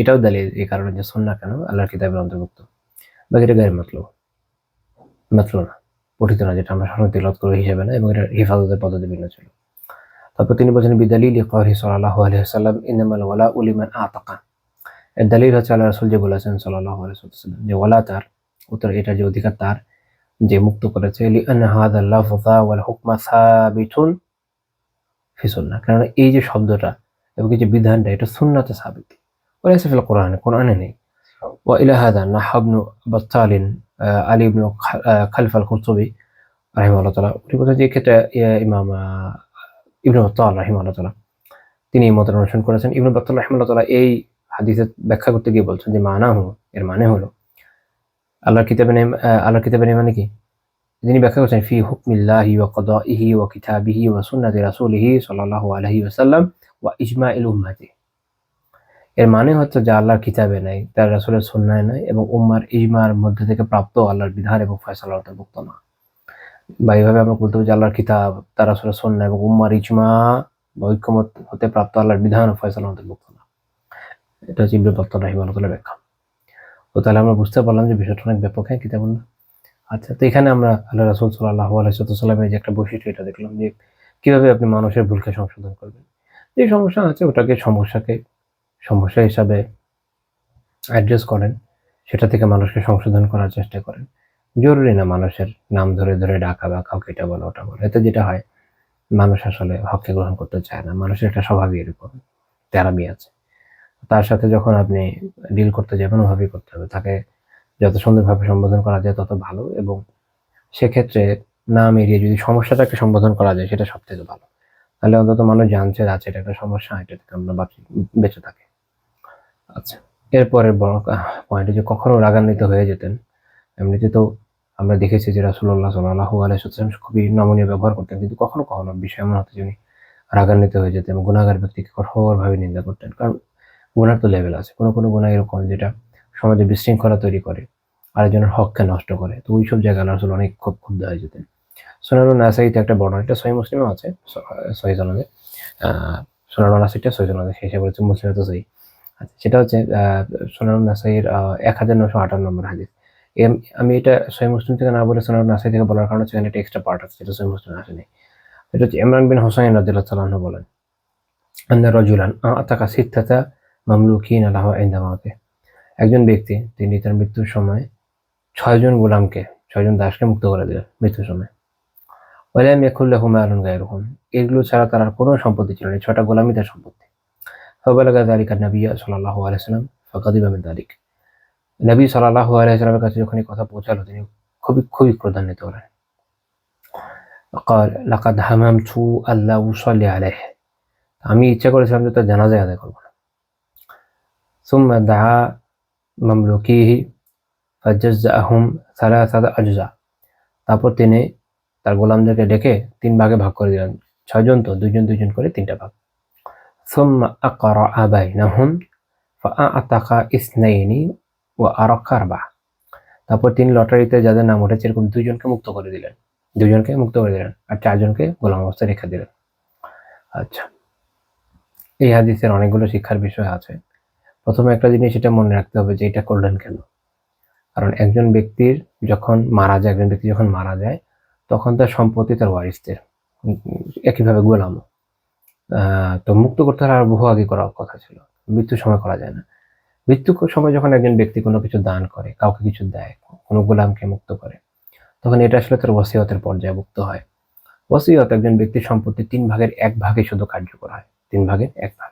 Speaker 2: এটাও দালিল এই কারণে যে সুন্নাহ কেন আল্লাহর কিতাবের অন্তর্ভুক্ত, বাকিটা গায়ের মাতলু না, পঠিত না, যেটা আমরা সাধারণত তিলাওয়াত করি হিসেবে না, এবং এটা হেফাজতের পদ্ধতি ভিন্ন ছিল। তারপর তিনি বলছেন বিদালিল কওলি সাল্লাল্লাহু আলাইহি ওয়াসাল্লাম ইন্নামাল ওয়ালাউ লিমান আতাকা, এর দালিল হচ্ছে আল্লাহ রাসূল যে বলেছেন সাল্লাল্লাহু আলাইহি ওয়াসাল্লাম যে ওয়ালা তার উত্তর, এটা যে অধিকার তার যে মুক্ত করেছে, লিআন্না হাযাল লাফযা ওয়াল হুকমা সাবিতুন ফি সুন্নাহ, কারণ এই যে শব্দটা এবং এই যে বিধানটা এটা সুন্নাতে সাবিত, ওয়ালাইসা ফিল কোরআনে নেই। ওয়া ইলা হাযা নাহা ইবনু বাত্তালিন আলী ইবনু খালফ আল কুরতুবী রাহিমাহুল্লাহ তাআলা, উনি বলেন যে ক্ষেত্রে ইমাম ইবনু বাত্তাল রাহিমাহুল্লাহ তাআলা তিনি এই মতের অনুসরণ করেছেন। ইবনু বাত্তাল রাহিমাহুল্লাহ তাআলা এই হাদিসের ব্যাখ্যা করতে গিয়ে বলছেন যে মানাহু, এর মানে হলো আল্লাহর কিতাবে নেই মানে কি, তিনি ব্যাখ্যা করছেন ফি হুকমিল্লাহি ওয়া কদাইহি ওয়া কিতাবিহি ওয়া সুন্নতি রাসূলিহি সাল্লাল্লাহু আলাইহি ওয়াসাল্লাম ওয়া ইজমাইল উম্মতি, এর মানে হচ্ছে যে আল্লাহর কিতাবে নাই, তার রাসূলের সুন্নাহে নাই, এবং উম্মার ইজমার মধ্যে থেকে প্রাপ্ত আল্লাহর বিধান এবং ফয়সালার অন্তর্ভুক্ত না। বা এইভাবে আমরা বলতে পারি যে আল্লাহর কিতাব, তার রাসূলের সুন্নাহ এবং উম্মার ইজমা বা ঐক্যমত হতে প্রাপ্ত আল্লাহর বিধান ও ফয়সালার অন্তর্ভুক্ত না। এটা হচ্ছে ইবনে বাত্তাল রাহিমাহুল্লাহ তাআলার ব্যাখ্যা। তো তাহলে আমরা বুঝতে পারলাম যে বিষয়টা অনেক ব্যাপক, হ্যাঁ, কিতাবুল্লাহ। আচ্ছা, তো এখানে আমরা আল্লাহ রাসূল সাল্লাল্লাহু আলাইহি ওয়াসাল্লামের যে একটা বৈশিষ্ট্য এটা দেখলাম যে কিভাবে আপনি মানুষের ভুলকে সংশোধন করবেন। যে সমস্যা আছে ওটাকে সমস্যা হিসাবে অ্যাড্রেস করেন, সেটা থেকে মানুষকে সংশোধন করার চেষ্টা করেন। জরুরি না মানুষের নাম ধরে ধরে ডাকা বা কাউকে এটা বলো ওটা বলো, এতে যেটা হয় মানুষ আসলে হককে গ্রহণ করতে চায় না। মানুষের একটা স্বভাবই এরকম, তেরামি আছে। তার সাথে যখন আপনি ডিল করতে যাবেন ওভাবেই করতে হবে, তাকে যত সুন্দরভাবে সম্বোধন করা যায় তত ভালো, এবং সেক্ষেত্রে নাম এড়িয়ে যদি সমস্যাটাকে সম্বোধন করা যায় সেটা সব থেকে ভালো। তাহলে অন্তত মানুষ জানছে আছে এটা একটা সমস্যা, এটা থেকে আমরা বেঁচে থাকি। আচ্ছা, এরপরের বড় পয়েন্ট যে কখনো রাগান্বিত হয়ে যেতেন। এমনিতে তো আমরা দেখেছি যে রাসূলুল্লাহ সাল্লাল্লাহু আলাইহি ওয়াসাল্লাম খুবই নমনীয় ব্যবহার করতেন, কিন্তু কখনো কখনো বিষয় এমন হতো যিনি রাগান্বিত হয়ে যেতেন এবং গুনাহগার ব্যক্তিকে কঠোরভাবে নিন্দা করতেন। কারণ গুনার তো লেভেল আছে, কোনো গুনাহ এরকম যেটা সমাজে বিশৃঙ্খলা তৈরি করে, আরেকজনের হককে নষ্ট করে, তো ওইসব জায়গায় আল্লাহ রাসূল অনেক খুব ক্ষুব্ধ হয়ে যেতেন। সুনানুন নাসাইতে একটা বর্ণনা, এটা সহিহ মুসলিমেও আছে, সহিহ সনদে, সুনানুন নাসাইটা সহিহ সনদে, সেই হিসেবে বলেছে মুসলিমে তো সহিহ। আচ্ছা, সেটা হচ্ছে সুনানুন নাসাইর 1958 নম্বর হাদিস। আমি এটা সহিহ মুসলিম থেকে না বলে সুনানুন নাসাই থেকে বলার কারণ হচ্ছে এখানে একটা এক্সট্রা পার্ট আছে যেটা সহিহ মুসলিমে আসেনি। এটা হচ্ছে ইমরান বিন হুসাইন রাদিয়াল্লাহু তাআলা আনহু বলেন, আন্না রাজুলান আতাকা সিত্তাতা মামলুকিনা লাহু ইনদা মাউতিহি, একজন ব্যক্তি তিনি তার মৃত্যুর সময় 6 জন দাসকে মুক্ত করে দিলেন মৃত্যুর সময়। ওয়ালাম ইয়াকুল লাহু মালুন গায়রুহুম, এগুলো ছাড়া তার আর কোনো সম্পত্তি ছিল না, 6টা গোলামই তার সম্পত্তি। ফাবালাগা যালিকা নবী সাল্লাল্লাহু আলাইহি ওয়াসাল্লাম ফাগাদিবা মিন যালিক, নবী সাল্লাল্লাহু আলাইহি ওয়াসাল্লামের কাছে যখন এই কথা পৌঁছালো তিনি খুবই ক্রোধান্বিত হলেন। قال لقد هممت আল্লা উসাল্লি আলাইহি, আমি ইচ্ছা করেছিলাম যে তার জানাজা আদায় করব না। ثم دعا মামলুকিহি ফাজাজ্জাহুম সালাসাতা আজজা, তারপর তিনি তার গোলামদেরকে ডেকে 3 ভাগে ভাগ করে দিলেন। 6 জন তো 2 জন করে 3টা ভাগ। সুম্মা আকরাআ বাইনাহুম ফাআতাকা ইসনাইনি ওয়া আরাকা আরবা, তারপর তিনি লটারিতে যাদের নাম উঠেছে এরকম 2 জনকে মুক্ত করে দিলেন, আর 4 জনকে গোলাম অবস্থায় রেখে দিলেন। আচ্ছা, এই হাদিসের অনেকগুলো শিক্ষার বিষয় আছে। প্রথমে একটা জিনিস এটা মনে রাখতে হবে যে এটা করলেন কেন। কারণ একজন ব্যক্তি যখন মারা যায় তখন তার সম্পত্তি তার ওয়ারিসদের, একইভাবে গোলামও। তো মুক্ত করতে হলে আর বহু আগে করার কথা ছিল। মৃত্যুর সময় করা যায় না। মৃত্যুর সময় যখন একজন ব্যক্তি কোনো কিছু দান করে, কাউকে কিছু দেয়, কোনো গোলামকে মুক্ত করে, তখন এটা আসলে তার ওসিয়তের পর্যায়ভুক্ত হয়। ওসিয়ত একজন ব্যক্তির সম্পত্তির 3 ভাগের 1 ভাগে শুধু কার্যকর হয়, 3 ভাগের 1 ভাগ।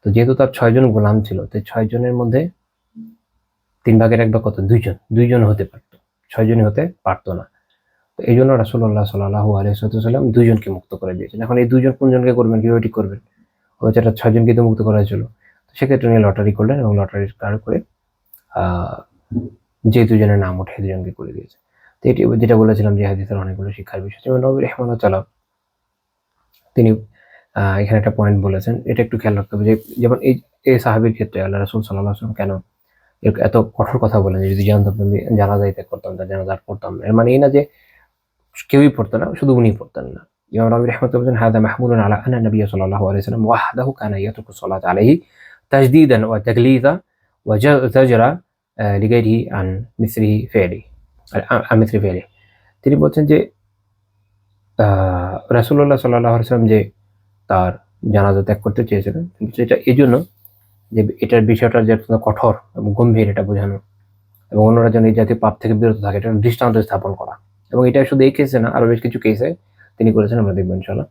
Speaker 2: তো যেহেতু তার 6 জন গোলাম ছিল, তো 6 জনের মধ্যে 3 ভাগের 1 ভাগ কত? 2 জন হতে পারতো, 6 জনই হতে পারতো না। তো এই জন্য রাসূলুল্লাহ সাল্লাল্লাহু আলাইহি ওয়াসাল্লাম 2 জনকে মুক্ত করে দিয়েছেন। এখন এই 2 জন কোন জনকে করবেন, কিভাবে ঠিক করবেন? বেচারা 6 জনকে তো মুক্ত করা হয়েছিল। তো সেক্ষেত্রে উনি লটারি করলেন এবং লটারির কার করে যে 2 জনের নাম ওঠে 2 জনকে করে দিয়েছে। তো এটি যেটা বলেছিলাম যে হাদিসের অনেকগুলো শিক্ষার বিষয়। যেমন নবী রাহমাতুল্লাহ তিনি এখানে একটা পয়েন্ট বলেছেন, এটা একটু খেয়াল রাখতে হবে যে যেমন এই সাহাবীর ক্ষেত্রে আল্লাহ রাসূল সাল্লাল্লাহু আলাইহি ওয়াসাল্লাম কেন এত কঠোর কথা বলেন যে যদি জানতাম আমি জানাজা ত্যাগ করতাম, তার জানাজা আর পড়তাম না। এর মানে এই না যে কেউই পড়তো না, শুধু উনিই পড়তেন না। ইমাম নবী রাহমাতুল্লাহ বলেন, হাদা মাহমুলুন আলা আন্না নবী সাল্লাল্লাহু আলাইহি ওয়াসাল্লাম ওয়াহদাহু কানা ইয়াতরুকু সালাত আলাইহি তাজদীদান ওয়া তাগলিযা ওয়া জাজরা লিগাইরিহি আন মিসরিহি ফি'লি আন মিসরি ফি'লি। তিনি বলছেন যে রাসূলুল্লাহ সাল্লাল্লাহু আলাইহি ওয়াসাল্লাম যে তার জানাজা ত্যাগ করতে চেয়েছিলেন, কিন্তু সেটা এজন্য যে এটার বিষয়টা যে কঠোর এবং গম্ভীর এটা বোঝানো, এবং অন্যরা যেন এই জাতীয় পাপ থেকে বিরত থাকে এটা দৃষ্টান্ত স্থাপন করা। এবং এটা শুধু এই কেসে না, আরো বেশ কিছু কেসে তিনি করেছেন, আমরা দেখবো ইনশাআল্লাহ।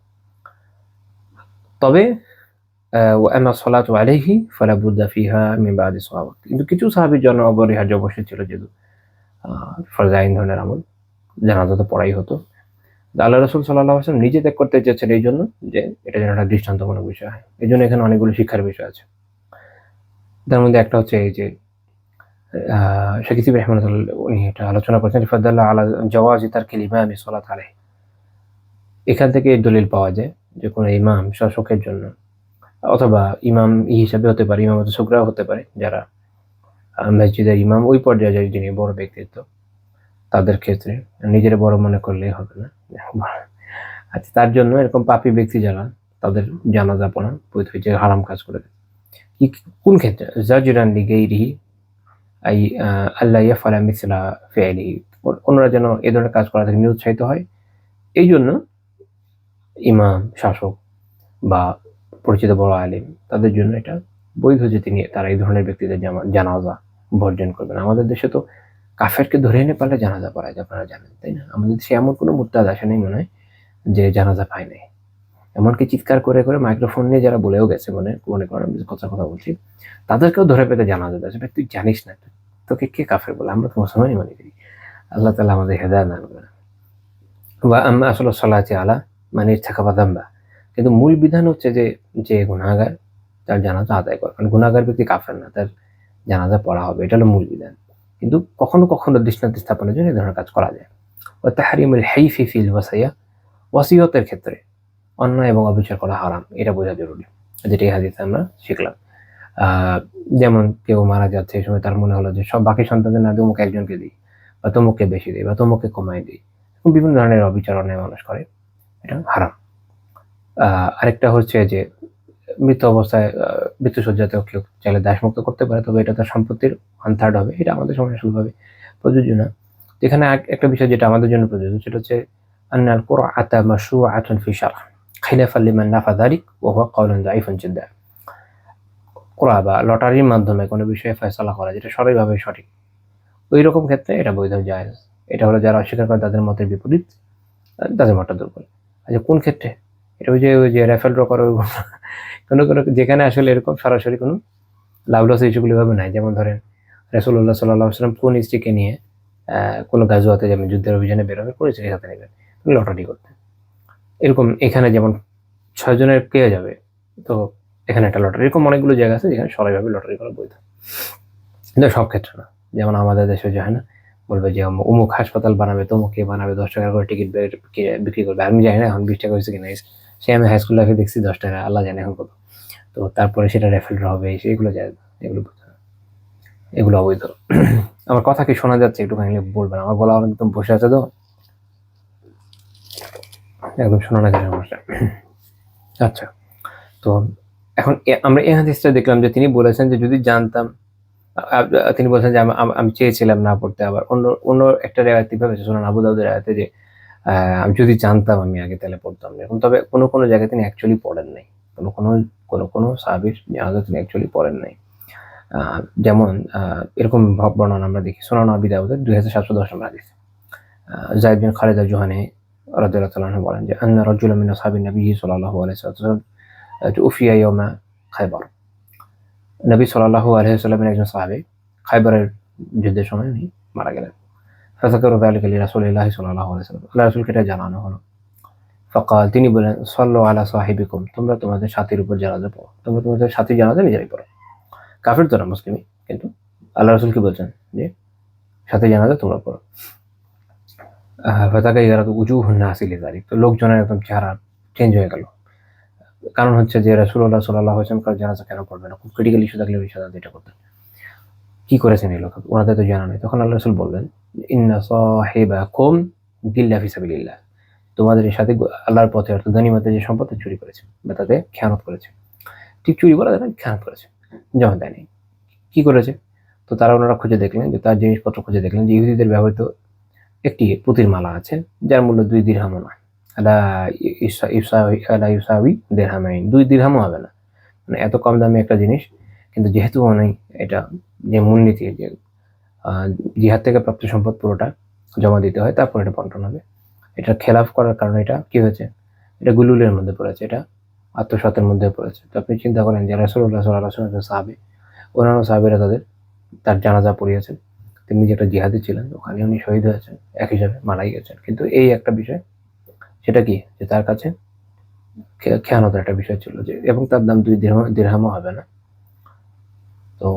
Speaker 2: তবে ওয়ান্না সালাতু আলাইহি ফালা বুদ্দা ফিহা মিন বাদি সাহাবা, কিন্তু কিছু সাহাবীর জন্য অপরিহার্য অবশ্যই ছিল, যেহেতু ফরজ আইন ধরনের আমল, জানাজা তো পড়াই হতো। আল্লাহ রাসূল সাল্লাল্লাহু আলাইহি ওয়াসাল্লাম নিজে ত্যাগ করতে চেয়েছেন এই জন্য যে এটা যেন একটা দৃষ্টান্তমূলক বিষয় হয়। এই জন্য এখানে অনেকগুলো শিক্ষার বিষয় আছে। তার মধ্যে একটা হচ্ছে এই যে শেখ ইসিব রহমাতুল্লাহ উনি এটা আলোচনা করেছেন, ফাদাল্লা আলা জাওয়াজি তারকিল ইমামি সালাত আলাইহি। এখান থেকে দলিল পাওয়া যায় যে কোনো ইমাম শাসকের জন্য, অথবা ইমাম হিসাবে হতে পারে, ইমামত সুগরা হতে পারে, যারা মসজিদের ইমাম ওই পর্যায়ে যায় যিনি বড় ব্যক্তিত্ব, তাদের ক্ষেত্রে নিজের বড় মনে করলেই হবে না। আচ্ছা, তার জন্য এরকম পাপী ব্যক্তি যারা, তাদের জানাজা পড়া বৈধ, যে হারাম কাজ করে কোন ক্ষেত্রে? জাজরান লিগাইরিহি আই আল্লাহ ইয়াফআলা মিসলা ফি'লিহি, অন্যরা যেন এই ধরনের কাজ করা থেকে নিরুৎসাহিত হয়, এই জন্য ইমাম শাসক বা পরিচিত বড় আলিম তাদের জন্য এটা বৈধ যে তারা এই ধরনের ব্যক্তিদের জানাজা বর্জন করবেন। আমাদের দেশে তো কাফেরকে ধরে এনে পারলে জানাজা পড়ায়, আপনারা জানেন তাই না? আমাদের দেশে এমন কোনো মুরতাদ আসে নাই মনে হয় যে জানাজা পায় নাই। এমনকি চিৎকার করে করে মাইক্রোফোন নিয়ে যারা বলেও গেছে, মনে করেন কথা বলছি, তাদেরকেও ধরে পেতে জানাজা দেয়। তুই জানিস না, তোকে কে কাফের বলে? আমরা তো মুসলমানই মনে করি। আল্লাহ তাআলা আমাদের হেদায়েত দান করেন। বা আম্মা আসলে সালাতি আলা মানে ইরতাকাবা যামবা, কিন্তু মূল বিধান হচ্ছে যে গুনাহগার তার জানাজা আদায় করে, কারণ গুনাহগার ব্যক্তি কাফের না, তার জানাজা পড়া হবে, এটা হলো মূল বিধান। কিন্তু কখনো কখনো দৃষ্টান্ত স্থাপনের জন্য এই ধরনের কাজ করা যায়। ওয়া তাহরিমুল হাইফি ফিল ওয়াসিয়া, ওয়াসিয়তের ক্ষেত্রে অন্যায় এবং অবিচার করা হারাম, এটা বোঝা জরুরি, যেটা এই হাদিসে আমরা শিখলাম। যেমন কেউ মারা যাচ্ছে, এই সময় তার মনে হলো যে সব বাকি সন্তানদের না দিয়ে অমুক একজনকে দিই, বা তমুককে বেশি দিই, বা তমুককে কমাই দিই, বিভিন্ন ধরনের অবিচার অন্যায় মানুষ করে, এটা হারাম। আরেকটা হচ্ছে যে মৃত্যু অবস্থায় মৃত্যুসজ্জাতেও কেউ চাইলে দায়মুক্ত করতে পারে, তবে এটা তার সম্পত্তির 1/3 হবে, এটা আমাদের সমাজে আসলভাবে প্রযোজ্য না। এখানে একটা বিষয় যেটা আমাদের জন্য প্রযোজ্য, সেটা হচ্ছে আন্নাল কুরআতা মাশরুআতুন ফি শারহ খিলাফান লিমান নাফা যালিক ওয়া হুয়া কাউলুন যায়িফুন জিদ্দান। কুরআ বা লটারির মাধ্যমে কোনো বিষয়ে ফয়সালা করা, যেটা সরাসরিভাবে সঠিক, ওই রকম ক্ষেত্রে এটা বৈধ, জায়েজ। এটা হলো যারা অস্বীকার করে তাদের মতের বিপরীত, তাদের মতটা দুর্বল। আচ্ছা, কোন ক্ষেত্রে? এটা ওই যে রেফেল ড্র করার কোনো যেখানে আসলে এরকম সরাসরি কোনো লাভ লস ইস্যুগুলো এভাবে নাই। যেমন ধরেন রাসূলুল্লাহ সাল্লাল্লাহু আলাইহি ওয়াসাল্লাম কোন স্ত্রীকে নিয়ে কোনো গাজওয়াতে যাবেন, যুদ্ধের অভিযানে বের হবে, পরিচয় সাথে নেবেন, লটারি করতে, এরকম এখানে যেমন 6 জনের কে যাবে, তো এখানে একটা লটারি, এরকম অনেকগুলো জায়গা আছে যেখানে সরাসরিভাবে লটারি করা বৈধ, কিন্তু সব ক্ষেত্রে না। যেমন আমাদের দেশে যে হয় না, বলবে যে অমুক হাসপাতাল বানাবে, তমুকে বানাবে, 10 টাকা করে টিকিট বিক্রি করবে। আমি জানি না এখন 20 টাকা হয়েছে কিনা, সে আমি হাই স্কুল লাইফে দেখছি 10 টাকা, আল্লাহ জানে এখন কত। তো তারপরে সেটা রেফেল হবে, সেগুলো যায় না, এগুলো অবৈধ। আমার কথা কি শোনা যাচ্ছে? একটু কাইন্ডলি বলবেন, আমার গলা একদম বসে আছে তো, একদম শোনা না যায় সমস্যা। আচ্ছা, তো এখন আমরা এই হাদিসটা দেখলাম যে তিনি বলেছেন যে যদি জানতাম, তিনি বলেছেন যে আমি চেয়েছিলাম না পড়তে। আবার অন্য একটা রিওয়ায়াত কিভাবে সুনান আবু দাউদের রিওয়ায়াতে যে আমি যদি জানতাম আমি আগে তাহলে পড়তাম না এরকম। তবে কোনো জায়গায় তিনি অ্যাকচুয়ালি পড়েন নাই, কোনো সাহাবীর জানাজা তিনি অ্যাকচুয়ালি পড়েন নাই। যেমন এরকম বর্ণনা আমরা দেখি সুনান আবি দাউদের 2710 নম্বর হাদিস। যায়েদ বিন খালিদ আল-জুহানী রাদিয়াল্লাহু তাআলা আনহু বলেন যে আন্না রাজুলান মিন আসহাবিন নবী সাল্লাল্লাহু আলাইহি ওয়াসাল্লাম তুফিয়া ইয়াওমা খায়বার। নবী সাল্লাল্লাহু আলাইহি ওয়াসাল্লামের একজন সাহাবী খায়বারের যুদ্ধের সময় উনি মারা গেলেন। ফাযাকারু যালিকা লিরাসূলিল্লাহি সাল্লাল্লাহু আলাইহি ওয়াসাল্লাম, আল্লাহ রাসূলকে এটা জানানো হলো। ফাকাল, তিনি বলেন সাল্লু আলা সাহিবিকুম, তোমরা তোমাদের সাথীর উপর জানাজা পড়ো, তোমরা তোমাদের সাথীর জানাজা নিজেরাই পড়ো। কাফির তো না, মুসলিমই, কিন্তু আল্লাহ রাসূল কি বলছেন যে সাথীর জানাজা তোমরা পড়ো। ফাতাগায়্যারাত উজুহুন নাসি লিযালিক, তো লোকজনের একদম চেহারা চেঞ্জ হয়ে গেল। কারণ হচ্ছে যে রাসূলুল্লাহ সাল্লাল্লাহু আলাইহি ওয়াসাল্লাম কার জানাজা কেন পড়বে না, খুব ক্রিটিক্যাল ইস্যু থাকলে ওই সাথে এটা করতেন। কি করেছেন এই লোক, ওনাদের তো জানা নেই। তখন আল্লাহ রাসূল বললেন ইন্না সাহিবাকুম দিল্লা ফি সাবিলিল্লাহ, তোমাদের সাথে আল্লাহর পথে অর্থাৎ গনিমতের যে সম্পদ চুরি করেছে বা তাতে খেয়ানত করেছে। ঠিক চুরি বলা যায় না, খেয়ানত করেছে, জমা দেয়নি। কি করেছে? তো তারা ওনারা খুঁজে দেখলেন যে তার জিনিসপত্র খুঁজে দেখলেন যে ইহুদিদের ব্যবহৃত একটি পুঁতির মালা আছে যার মূল্য 2 দিরহামও নয়। আলা ইউসাউই দিরহামাইন, 2 দিরহামও হবে না, মানে এত কম দামে একটা জিনিস। কিন্তু যেহেতু অনেক এটা যে মূলনীতি যে জিহাদ থেকে প্রাপ্ত সম্পদ পুরোটা জমা দিতে হয়, তারপর এটা বন্টন হবে। এটা খেলাফ করার কারণে এটা কি হয়েছে, এটা গুলুলের মধ্যে পড়েছে, এটা আত্মসাতের মধ্যে পড়েছে। তো আপনি চিন্তা করেন যে রাসূলুল্লাহ সাল্লাল্লাহু আলাইহি ওয়াসাল্লাম সাহাবী, অন্যান্য সাহাবীরা তার জানাজা পড়িয়েছেন, তিনি যে একটা জিহাদে ছিলেন, ওখানে উনি শহীদ হয়েছেন, এক হিসাবে মারাই গেছেন। কিন্তু এই একটা বিষয়, সেটা কি যে তার কাছে খেয়ানতের একটা বিষয় ছিল যে, এবং তার দাম 2 দিরহামও হবে না। তো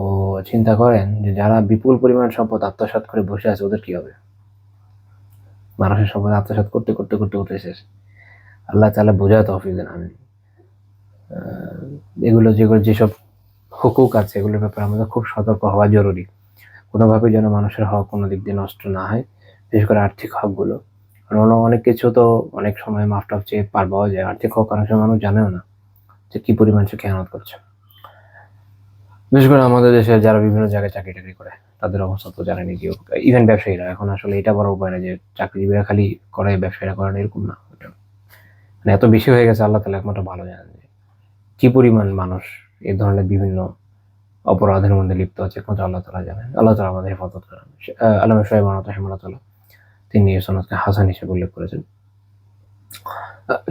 Speaker 2: চিন্তা করেন যে যারা বিপুল পরিমাণ সম্পদ আত্মসাৎ করে বসে আছে ওদের কি হবে। মানুষের সম্পদ আত্মসাৎ করতে করতে করতে করতে শেষ। আল্লাহ তাআলা বোঝায় তৌফিক দেন, আমিন। এগুলো যেসব হুকুক আছে এগুলোর ব্যাপারে আমাদের খুব সতর্ক হওয়া জরুরি। কোনোভাবে যেন মানুষের হক কোনো দিক দিয়ে নষ্ট না হয়, বিশেষ করে আর্থিক হকগুলো। কারণ অনেক কিছু তো অনেক সময় মাফটাফ চেয়ে পার পাওয়া যায়, আর্থিক হক অনেক সময় মানুষ জানেও না যে কি পরিমাণ সে খেয়ানত করছে। বিশেষ করে আমাদের দেশে যারা বিভিন্ন জায়গায় চাকরি টাকরি করে তাদের অবস্থা তো জানেনি কেউ। ইভেন ব্যবসায়ীরা এখন আসলে এটা বড় উপায় না যে চাকরিজীবীরা খালি করে ব্যবসায়ীরা করেন, এরকম না। মানে এত বেশি হয়ে গেছে, আল্লাহ তাআলা একমাত্র ভালো জানেন যে কি পরিমাণ মানুষ এই ধরনের বিভিন্ন অপরাধের মধ্যে লিপ্ত আছে, একমাত্র আল্লাহ তাআলা জানেন। আল্লাহ তাআলা আমাদের হেফাজত করেন। আল্লামা শুআয়ব রাহিমাহুল্লাহ, তিনি এই সনদকে হাসান হিসেবে উল্লেখ করেছেন।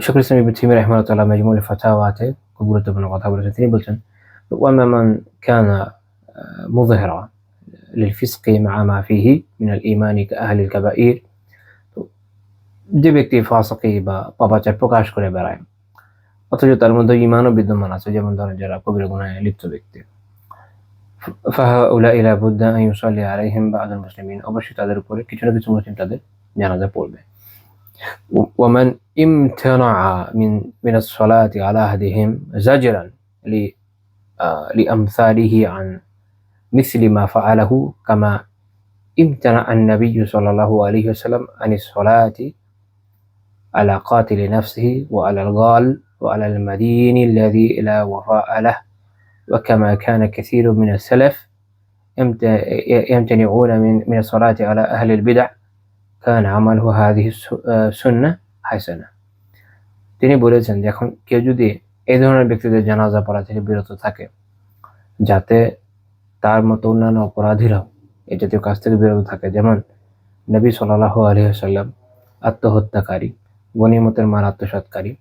Speaker 2: শাইখুল ইসলাম ইবনে তাইমিয়া রাহিমাহুল্লাহ মাজমুউল ফাতাওয়াতে খুব গুরুত্বপূর্ণ কথা বলেছেন। তিনি বলছেন ওয়ামা মান কানা মুযহিরা লিলফিসকি মা মা ফিহি মিনাল ঈমানি কাআহলিল কাবাঈর, তো যে ব্যক্তি ফাসিকি বা পাপাচার প্রকাশ করে বেড়ায় অথচ তার মধ্যে ঈমানও বিদ্যমান আছে, যেমন ধরেন যারা কবিরা গুনাহে লিপ্ত ব্যক্তি, ফাহাউলাই লা বুদ্দা আন ইউসাল্লি আলাইহিম বা'দুল মুসলিমিন, অবশ্যই তাদের উপরে কিছু না কিছু মুসলিম তাদের জানাজা পড়বে। ওয়ামান ইমতানাআ মিনাস সালাতি আলা আহাদিহিম জাজরান লিআমসালিহি আন মিসলি মা ফাআলাহু কামা ইমতানাআ আন-নাবিয়্যু সাল্লাল্লাহু আলাইহি ওয়াসাল্লাম আনিস সালাতি আলা কাতিলি নাফসিহি ওয়া আলাল গাল ওয়া আলাল মাদিনি আল্লাযী লা ওয়াফা'a লাহু وكما كان كثير من السلف يمتنعون من الصلاة على أهل البدع كان عمله هذه السنة حسنة। তিনি বলেছেন যে এখন কেউ যদি এই ধরনের ব্যক্তিদের জানাজা পড়া থেকে বিরত থাকে, যাতে তার মতো অন্যান্য অপরাধীরাও এই জাতীয় কাজ থেকে বিরত থাকে, যেমন নবী সাল্লাল্লাহু আলাইহি ওয়াসাল্লাম আত্মহত্যাকারী, গনিমতের মাল আত্মসাৎকারী,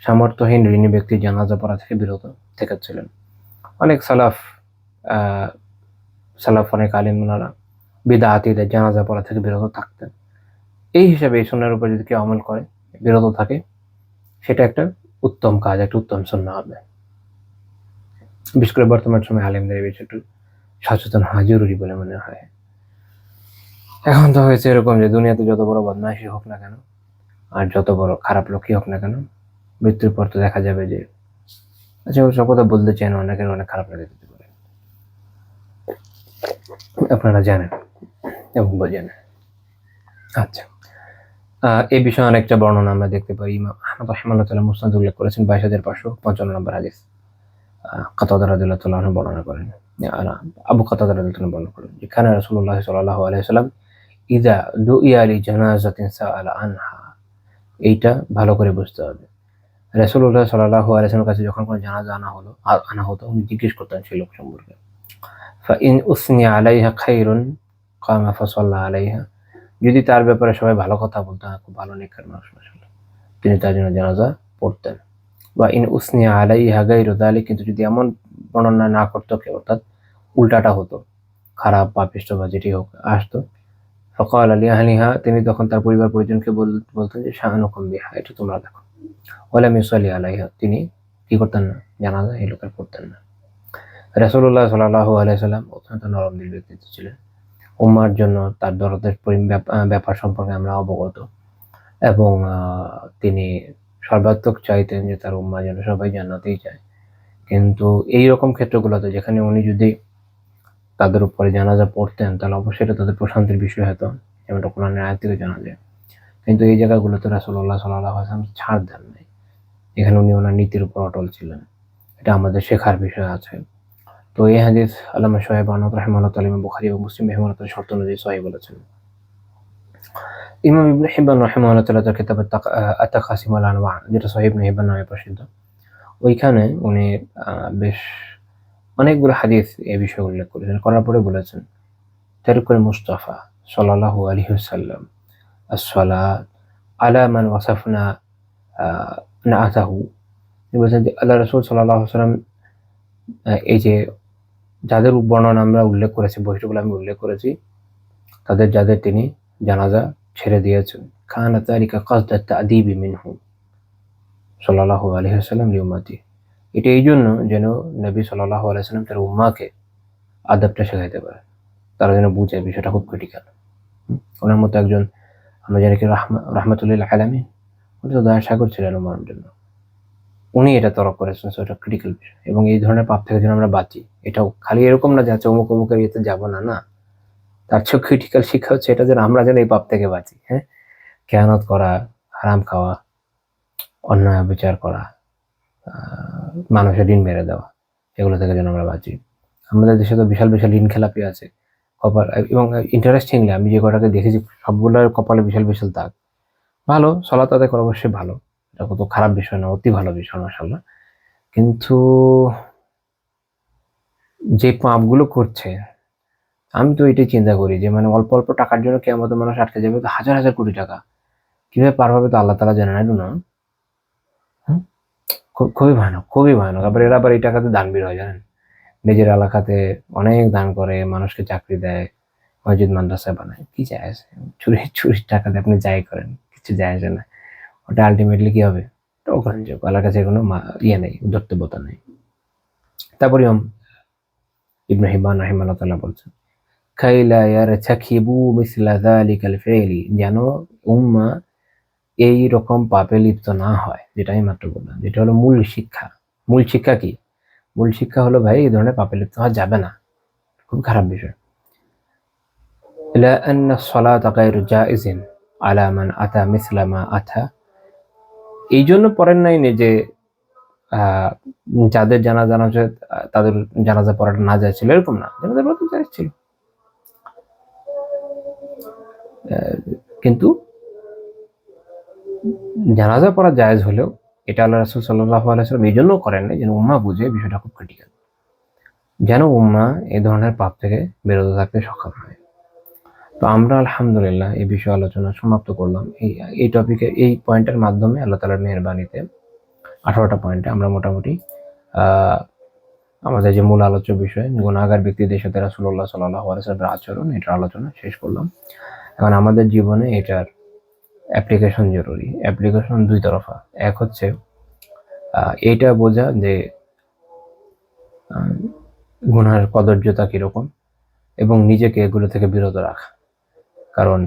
Speaker 2: সামর্থ্যহীন ঋণী ব্যক্তির জানাজা পড়া থেকে বিরত থেকেছিলেন। অনেক সালাফ অনেক আলিম ওনারা বিদআতীদের জানাজা পড়া থেকে বিরত থাকতেন। এই হিসাবে এই সুন্নাহর উপর যদি কেউ আমল করে বিরত থাকে, সেটা একটা উত্তম কাজ, একটা উত্তম সুন্নাহ হবে। বিশেষ করে বর্তমান সময়ে আলিমদের এই বিষয়ে একটু সচেতন হওয়া জরুরি বলে মনে হয়। এখন তো হয়েছে এরকম যে দুনিয়াতে যত বড় বদমাইশি হোক না কেন আর যত বড় খারাপ লোকই হোক না কেন, মৃত্যুর পর তো দেখা যাবে যে, আচ্ছা সব কথা বলতে চাই না, অনেকের অনেক খারাপ লেগে যেতে পারে, আপনারা জানেন এবং বোঝেন। আচ্ছা, এই বিষয়ে অনেকটা বর্ণনা আমরা দেখতে পাই। ইমাম আহমদ রাহিমাহুল্লাহ মুসনাদ উল্লেখ করেছেন 22,555 নম্বর হাদিস। কাতাদা রাদিয়াল্লাহু তাআলা আনহু বর্ণনা করেন, আবু কাতাদা রাদিয়াল্লাহু তাআলা বর্ণনা করেন যে কানা রাসূলুল্লাহ সাল্লাল্লাহু আলাইহি ওয়াসাল্লাম ইযা দুইয়া লি জানাজাতিন সাআলা আনহা। এইটা ভালো করে বুঝতে হবে। রাসূলুল্লাহ সাল্লাল্লাহু আলাইহি ওয়াসাল্লামের কাছে যখন কোনো জানাজা আনা হতো, উনি জিজ্ঞেস করতেন সেই লোক সম্পর্কে। ফাইন উসনি আলাইহা খাইরুন কামা ফাসাল্লা আলাইহা, যদি তার ব্যাপারে সবাই ভালো কথা বলতো, খুব ভালো নেককার মানুষ মাশাআল্লাহ, তিনি তার জন্য জানাজা পড়তেন। বা ইন উসনি আলাইহা গায়রু যালিক, কিন্তু যদি এমন বর্ণনা না করতো কেউ, অর্থাৎ উল্টাটা হতো, খারাপ পাপিষ্ঠ বা যেটি হোক আসতো, ফাকাল লিআহলিহা, তিনি তখন তার পরিবার পরিজনকে বলতেন যে শাআনুকুম বিহা, এটা তোমরা দেখো। ওয়ালাম ইউসাল্লি আলাইহা, তিনি কি করতেন না, জানাজা এই লোকের পড়তেন না। রাসূলুল্লাহ সাল্লাল্লাহু আলাইহি সাল্লাম অত্যন্ত নরম দিল ব্যক্তিত্ব ছিলেন। উম্মার জন্য তার দরদের ব্যাপার সম্পর্কে আমরা অবগত, এবং তিনি সর্বাত্মক চাইতেন যে তার উম্মা যেন সবাই জান্নাতেই যায়। কিন্তু এই রকম ক্ষেত্রগুলোতে যেখানে উনি যদি তাদের উপরে জানাজা পড়তেন, তাহলে অবশ্যই এটা তাদের প্রশান্তির বিষয় হতো, যেমনটা কোরআনের আয়াত থেকে জানা যায়। কিন্তু এই জায়গাগুলোতে রাসূলুল্লাহ সাল্লাল্লাহু আলাইহি ওয়াসাল্লাম ছাড় দেন নাই। এখানে উনি ওনার নীতির উপর অটল ছিলেন। এটা আমাদের শেখার বিষয় আছে। তো এই হাদিস আল্লামা সোহেব আহমদ রাহিমাহুল্লাহ তাআলা ইমাম বুখারী এবং মুসলিম রাহিমাহুল্লাহ শর্ত অনুযায়ী সহিহ বলেছেন। ইমাম ইবনে হিব্বান রাহিমাহুল্লাহ তাআলা তার কিতাবে আত-তাকাসিম ওয়াল আনওয়া, যেটা সহিহ ইবনে হিব্বান নামে প্রসিদ্ধ, ওইখানে উনি বেশ অনেকগুলো হাদিস এই বিষয়ে উল্লেখ করেছেন। করার পরে বলেছেন, তারিকুল মুস্তাফা সাল্লাল্লাহু আলাইহি ওয়াসাল্লাম as-সালাত আলা মান ওয়াসাফনা নাআতাহু। তিনি বলেছেন যে আল্লাহ রাসূল সাল্লাল্লাহু আলাইহি ওয়াসাল্লাম এই যে যাদের বর্ণনা আমরা উল্লেখ করেছি, বৈশিষ্ট্যগুলো আমি উল্লেখ করেছি, যাদের তিনি জানাজা ছেড়ে দিয়েছেন, কানা যালিকা কাসদাত তা'দীবি মিনহু সাল্লাল্লাহু আলাইহি ওয়াসাল্লাম লিউম্মতি, এটা এই জন্য যেন নবী সাল্লাল্লাহু আলাইহি ওয়াসাল্লাম তার উম্মাকে আদবটা শেখাইতে পারে, তারা যেন বুঝে বিষয়টা খুব ক্রিটিক্যাল। ওনার মতো একজন, আমরা জানি কি রাহমাতুল্লিল আলামিন, উনি তো দয়া সাগর ছিলেন উম্মার জন্য, উনি এটা তরক করেছেন। এটা ক্রিটিক্যাল বিষয়, এবং এই ধরনের পাপ থেকে যেন আমরা বাঁচি। এটাও খালি এরকম না যে আচ্ছা অমুক অমুকের ইয়েতে যাবো না, না, তার চেয়েও ক্রিটিক্যাল শিক্ষা হচ্ছে এটা যেন আমরা যেন এই পাপ থেকে বাঁচি। হ্যাঁ, খেয়ানত করা, হারাম খাওয়া, অন্যায় বিচার করা, মানুষের ঋণ মেরে দেওয়া, এগুলো থেকে যেন আমরা বাঁচি। আমাদের দেশে তো বিশাল বিশাল ঋণ খেলাপি আছে কপাল, এবং ইন্টারেস্টিংলি আমি যে কটাকে দেখেছি সবগুলোর কপালে বিশাল বিশাল দাগ। ভালো, সালাত আদায় করা অবশ্যই ভালো, এটা কত খারাপ বিষয় না, অতি ভালো বিষয় মাশাআল্লাহ। কিন্তু যে পাপগুলো করছে, আমি তো এটাই চিন্তা করি যে মানে অল্প অল্প টাকার জন্য কিয়ামতের মানুষ আটকে যাবে, তো হাজার হাজার কোটি টাকা কিভাবে পার হবে তো আল্লাহ তাআলা জানেন, আই ডোন্ট নো। খুবই ভয়ানক, খুবই ভয়ানক। আবার এরা আবার এই টাকাতে দানবীর হয়, জানেন, নিজের এলাকাতে অনেক দান করে, মানুষকে চাকরি দেয়, মসজিদ মাদ্রাসা বানায়, কি যায় আসে, চুরির টাকাতে আপনি যাই করেন কিছু যায় আসে না। ওটা আলটিমেটলি কি হবে, গ্রহণযোগ্য, আল্লাহর কাছে কোনো ইয়ে নেই, উদ্ধর্তবতা নেই। তারপরে ইবনে হিব্বান রাহিমাহুল্লাহ তাআলা বলছেন, কাইলা ইয়ারতাকিবু মিসলা যালিকাল ফি'লি, যেন উম্মাহ এই রকম পাপে লিপ্ত না হয়, যেটা আমি মাত্র বললাম, যেটা হলো মূল শিক্ষা। মূল শিক্ষা কি? মূল শিক্ষা হলো ভাই এই ধরনের পাপে লিপ্ত হওয়া যাবে না, খুব খারাপ বিষয়। লা আন্না সালাতা গায়রু জাইজিন আলা মান আতা মিসলা মা আতা, এই জন্য পড়েন নাই যে যাদের জানাজা তাদের জানাজা পড়াটা না যায় ছিল, এরকম না, জানাজা পড়া জায়েজ ছিল, কিন্তু জানাজা পড়া জায়েজ হলেও এটা আল্লাহ রাসূল সাল্লাল্লাহু আলাইহি ওয়াসাল্লাম এই জন্য করেন নাই যেন উম্মাহ বুঝে বিষয়টা খুব ক্রিটিক্যাল, যেন উম্মাহ এই ধরনের পাপ থেকে বিরত থাকতে সক্ষম হয়। তো আমরা আলহামদুলিল্লাহ এই বিষয়ে আলোচনা সমাপ্ত করলাম। এই টপিকে, এই পয়েন্টের মাধ্যমে আল্লাহ তাআলার মেহেরবানিতে 18টা পয়েন্টে আমরা মোটামুটি আমাদের যে মূল আলোচ্য বিষয় গুনাহগার ব্যক্তিদের সাথে রাসূলুল্লাহ সাল্লাল্লাহু আলাইহি ওয়াসাল্লামের আচরণ, এটার আলোচনা শেষ করলাম। এখন আমাদের জীবনে এটার অ্যাপ্লিকেশন জরুরি। অ্যাপ্লিকেশন দুই তরফা। এক হচ্ছে এইটা বোঝা যে গুনাহের কদর্যতা কিরকম, এবং নিজেকে এগুলো থেকে বিরত রাখা। কারণ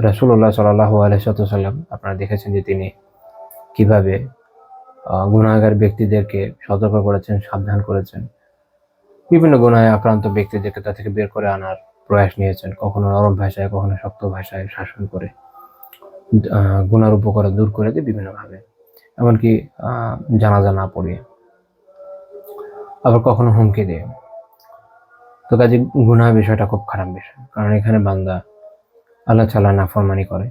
Speaker 2: রাসূলুল্লাহ সাল্লাল্লাহু আলাইহি ওয়াসাল্লাম আপনারা দেখেছেন যে তিনি কিভাবে গুনাহগার ব্যক্তিদেরকে সতর্ক করেছেন, সাবধান করেছেন, বিভিন্ন গুনাহে আক্রান্ত ব্যক্তিদেরকে তা থেকে বের করে আনার প্রয়াস নিয়েছেন, কখনো নরম ভাষায়, কখনো শক্ত ভাষায় শাসন করে গুনার উপকার দূর করে দিয়ে বিভিন্নভাবে, এমনকি জানাজা না পড়িয়ে, আবার কখনো হুমকি দিয়ে। তো কাজে গুনাহ বিষয়টা খুব খারাপ বিষয়, কারণ এখানে বান্দা আল্লাহ তাআলা নাফরমানি করে,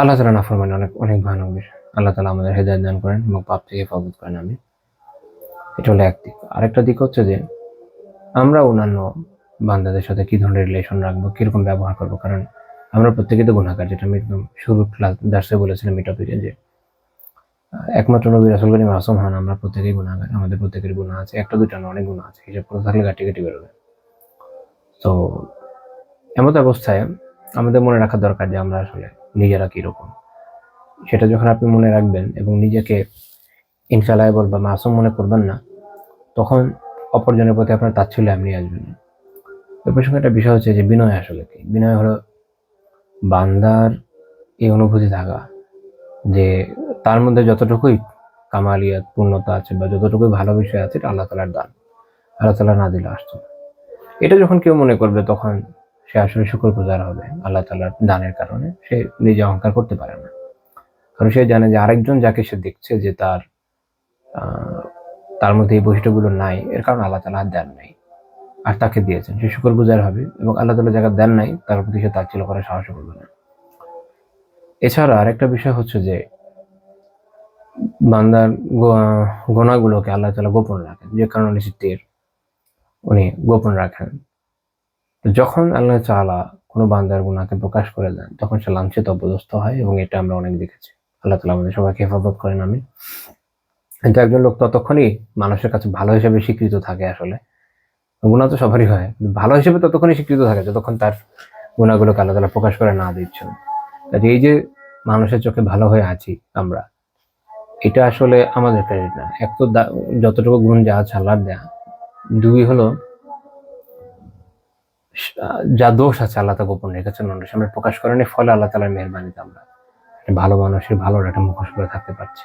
Speaker 2: আল্লাহ তাআলা নাফরমানি অনেক অনেক ভয়ানক বিষয়। আল্লাহ তাআলা আমাদের হেদায়েত দান করেন এবং পাপ থেকে হেফাজত করেন। আমি এটা হলো এক দিক। আরেকটা দিক হচ্ছে যে আমরা অন্যান্য বান্দাদের সাথে কি ধরনের রিলেশন রাখবো, কিরকম ব্যবহার করবো। কারণ আমরা প্রত্যেকেই তো গুনাহগার, যেটা আমি একদম শুরুর ক্লাস দার্সে বলেছিলাম এই টপিকে, যে একমাত্র নবী রাসূলগণই মাসুম হন। আমরা প্রত্যেকেই গুনাহগার, আমাদের প্রত্যেকের গুনাহ আছে, একটা দুইটা না, অনেক গুনাহ আছে। হিসাব করতে থাকলে ঘাটি ঘাটি বেরোবে। তো এমত অবস্থায় আমাদের মনে রাখা দরকার যে আমরা আসলে নিজেরা কিরকম। সেটা যখন আপনি মনে রাখবেন এবং নিজেকে ইনফ্যালাইবল বা মাসুম মনে করবেন না, তখন অপরজনের প্রতি আপনার তাচ্ছিল্য এমনি আসবে না। এই প্রসঙ্গে একটা বিষয় হচ্ছে যে বিনয় আসলে কি। বিনয় হলো বান্দার এই অনুভূতি থাকা যে তার মধ্যে যতটুকুই কামালিয়াত পূর্ণতা আছে বা যতটুকুই ভালো বিষয় আছে, এটা আল্লাহ তাআলার দান, আল্লাহ তাআলা না দিলে আসতো না। এটা যখন কেউ মনে করবে, তখন সে আসলে শুকরগুজার হবে আল্লাহ তাআলার দানের কারণে। সে নিজে অহংকার করতে পারে না, কারণ সে জানে যে আরেকজন যাকে সে দেখছে যে তার মধ্যে এই বৈশিষ্ট্যগুলো নাই, এর কারণ আল্লাহ তাআলা দেন নাই আর তাকে দিয়েছেন। সে শুকরগুজার হবে এবং আল্লাহ তাআলা যাকে দেন নাই তার প্রতি সে তাচ্ছিল্য করার সাহস করবে না। এছাড়া আরেকটা বিষয় হচ্ছে যে বান্দার গুনাহগুলোকে আল্লাহ তাআলা গোপন রাখেন, যে কারণে উনি গোপন রাখেন। যখন আল্লাহ তাআলা কোনো বান্দার গুনাহকে প্রকাশ করে দেন, তখন সে লাঞ্ছিত অপদস্থ হয় এবং এটা আমরা অনেক দেখেছি। আল্লাহ তাআলা আমাদের সবাইকে হেফাজত করেন। আমি কিন্তু একজন লোক ততক্ষণই মানুষের কাছে ভালো হিসেবে স্বীকৃত থাকে। আসলে গুনাহ তো সবারই হয়, ভালো হিসেবে ততক্ষণই স্বীকৃত থাকে যতক্ষণ তার গুনাহগুলোকে আল্লাহ তাআলা প্রকাশ করে না দিচ্ছেন। কাজে এই যে মানুষের চোখে ভালো হয়ে আছি আমরা, এটা আসলে আমাদের ক্রেডিট না। এক তো যতটুকু গুণ যা আছে আল্লাহর দেয়া, দুই হলো যা দোষ আছে আল্লাহ তা গোপন রেখেছেন, মানুষ আমরা প্রকাশ করেনি, ফলে আল্লাহ তাআলার মেহেরবানিতে আমরা ভালো মানুষের ভালোর একটা মুখোশ করে থাকতে পারছি।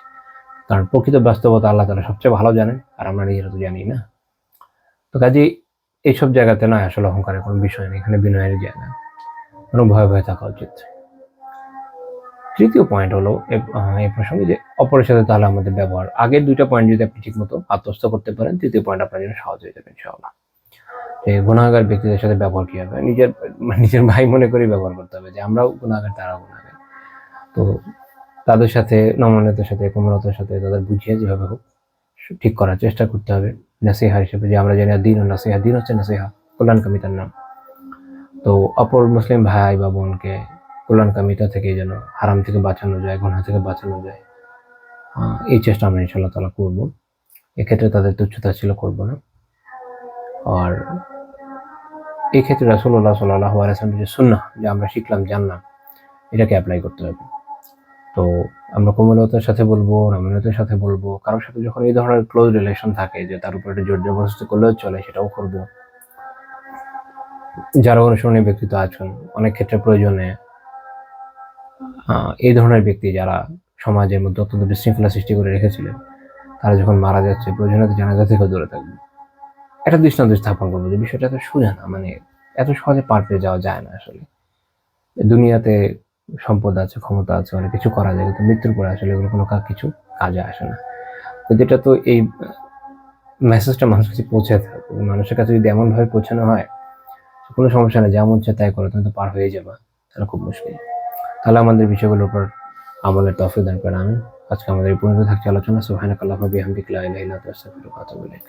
Speaker 2: কারণ প্রকৃত বাস্তবতা আল্লাহ তাআলা সবচেয়ে ভালো জানেন, আর আমরা নিজেরা তো জানি না। তো কাজেই এইসব জায়গাতে নয় আসলে অহংকারের কোনো বিষয় নেই, এখানে বিনয়ের জায়গা, কোনো ভয়ে ভয়ে থাকা উচিত। তৃতীয় পয়েন্ট হলো এই প্রসঙ্গে যে অপরের সাথে তাহলে আমাদের ব্যবহার। আগের দুইটা পয়েন্ট যদি আপনি ঠিক মতো আত্মস্থ করতে পারেন, তৃতীয় পয়েন্ট আপনার জন্য সহজ হয়ে যাবে ইনশাআল্লাহ। যে গুনাহগার ব্যক্তিদের সাথে ব্যবহার কি হবে, নিজের ভাই মনে করে ব্যবহার করতে হবে, যে আমরাও গুনাহগার, তারাও গুনাহগার। তো তাদের সাথে নমনীয়তার সাথে, কোমলতার সাথে তাদের বুঝিয়ে যেভাবে হোক ঠিক করার চেষ্টা করতে হবে। নাসিহা হিসেবে, যে আমরা জানি দিন ও নাসিহা, দিন হচ্ছে নাসিহা, কল্যাণকামিতার নাম। তো অপর মুসলিম ভাই বা বোনকে কল্যাণকামিতা থেকে যেন হারাম থেকে বাঁচানো যায়, গুনাহ থেকে বাঁচানো যায়, এই চেষ্টা আমরা ইনশাআল্লাহ তাআলা করবো। এক্ষেত্রে তাদের তুচ্ছতাচ্ছিল্য করবো না। আর এই ক্ষেত্রে রাসূলুল্লাহ সাল্লাল্লাহু আলাইহি ওয়াসাল্লামের যে সুন্নাহ, যে আমরা শিখলাম জানলাম, এটাকে অ্যাপ্লাই করতে হবে। তো আমরা কোমলতার সাথে বলবো, নমনীয়তার সাথে বলবো। কারোর সাথে যখন এই ধরনের ক্লোজ রিলেশন থাকে, যে তার উপর একটা জোর জবরদস্তি করলেও চলে, সেটাও করবো। যারা অনুসরণীয় ব্যক্তিত্ব আছেন, অনেক ক্ষেত্রে প্রয়োজনে এই ধরনের ব্যক্তি যারা সমাজের মধ্যে অত্যন্ত বিশৃঙ্খলা সৃষ্টি করে রেখেছিলেন, তারা যখন মারা যাচ্ছে, প্রয়োজনে জানাজা থেকে দূরে থাকবে। একটা দৃষ্টান্ত স্থাপন করবো যে বিষয়টা এত সোজা না, মানে এত সহজে পার পেয়ে যাওয়া যায় না। আসলে দুনিয়াতে সম্পদ আছে, ক্ষমতা আছে, অনেক কিছু করা যায়, কিন্তু মৃত্যুর পরে আসলে এগুলো কোনো কিছু কাজে আসে না। তো যেটা তো এই মেসেজটা মানুষের কাছে পৌঁছে থাকবে, মানুষের কাছে যদি এমনভাবে পৌঁছানো হয়, কোনো সমস্যা নেই, যেমন ইচ্ছে তাই করো, তুমি তো পার হয়ে যাবা, তাহলে খুব মুশকিল। তাহলে আমাদের বিষয়গুলোর উপর আমলের তৌফিক দান করেন। আমিন। আজকে আমাদের এই পর্যন্ত থাকছে আলোচনা। সুবহানাকাল্লাহুম্মা ওয়া বিহামদিকা লা ইলাহা ইল্লা আনতা আস্তাগফিরুকা ওয়া আতুবু ইলাইক।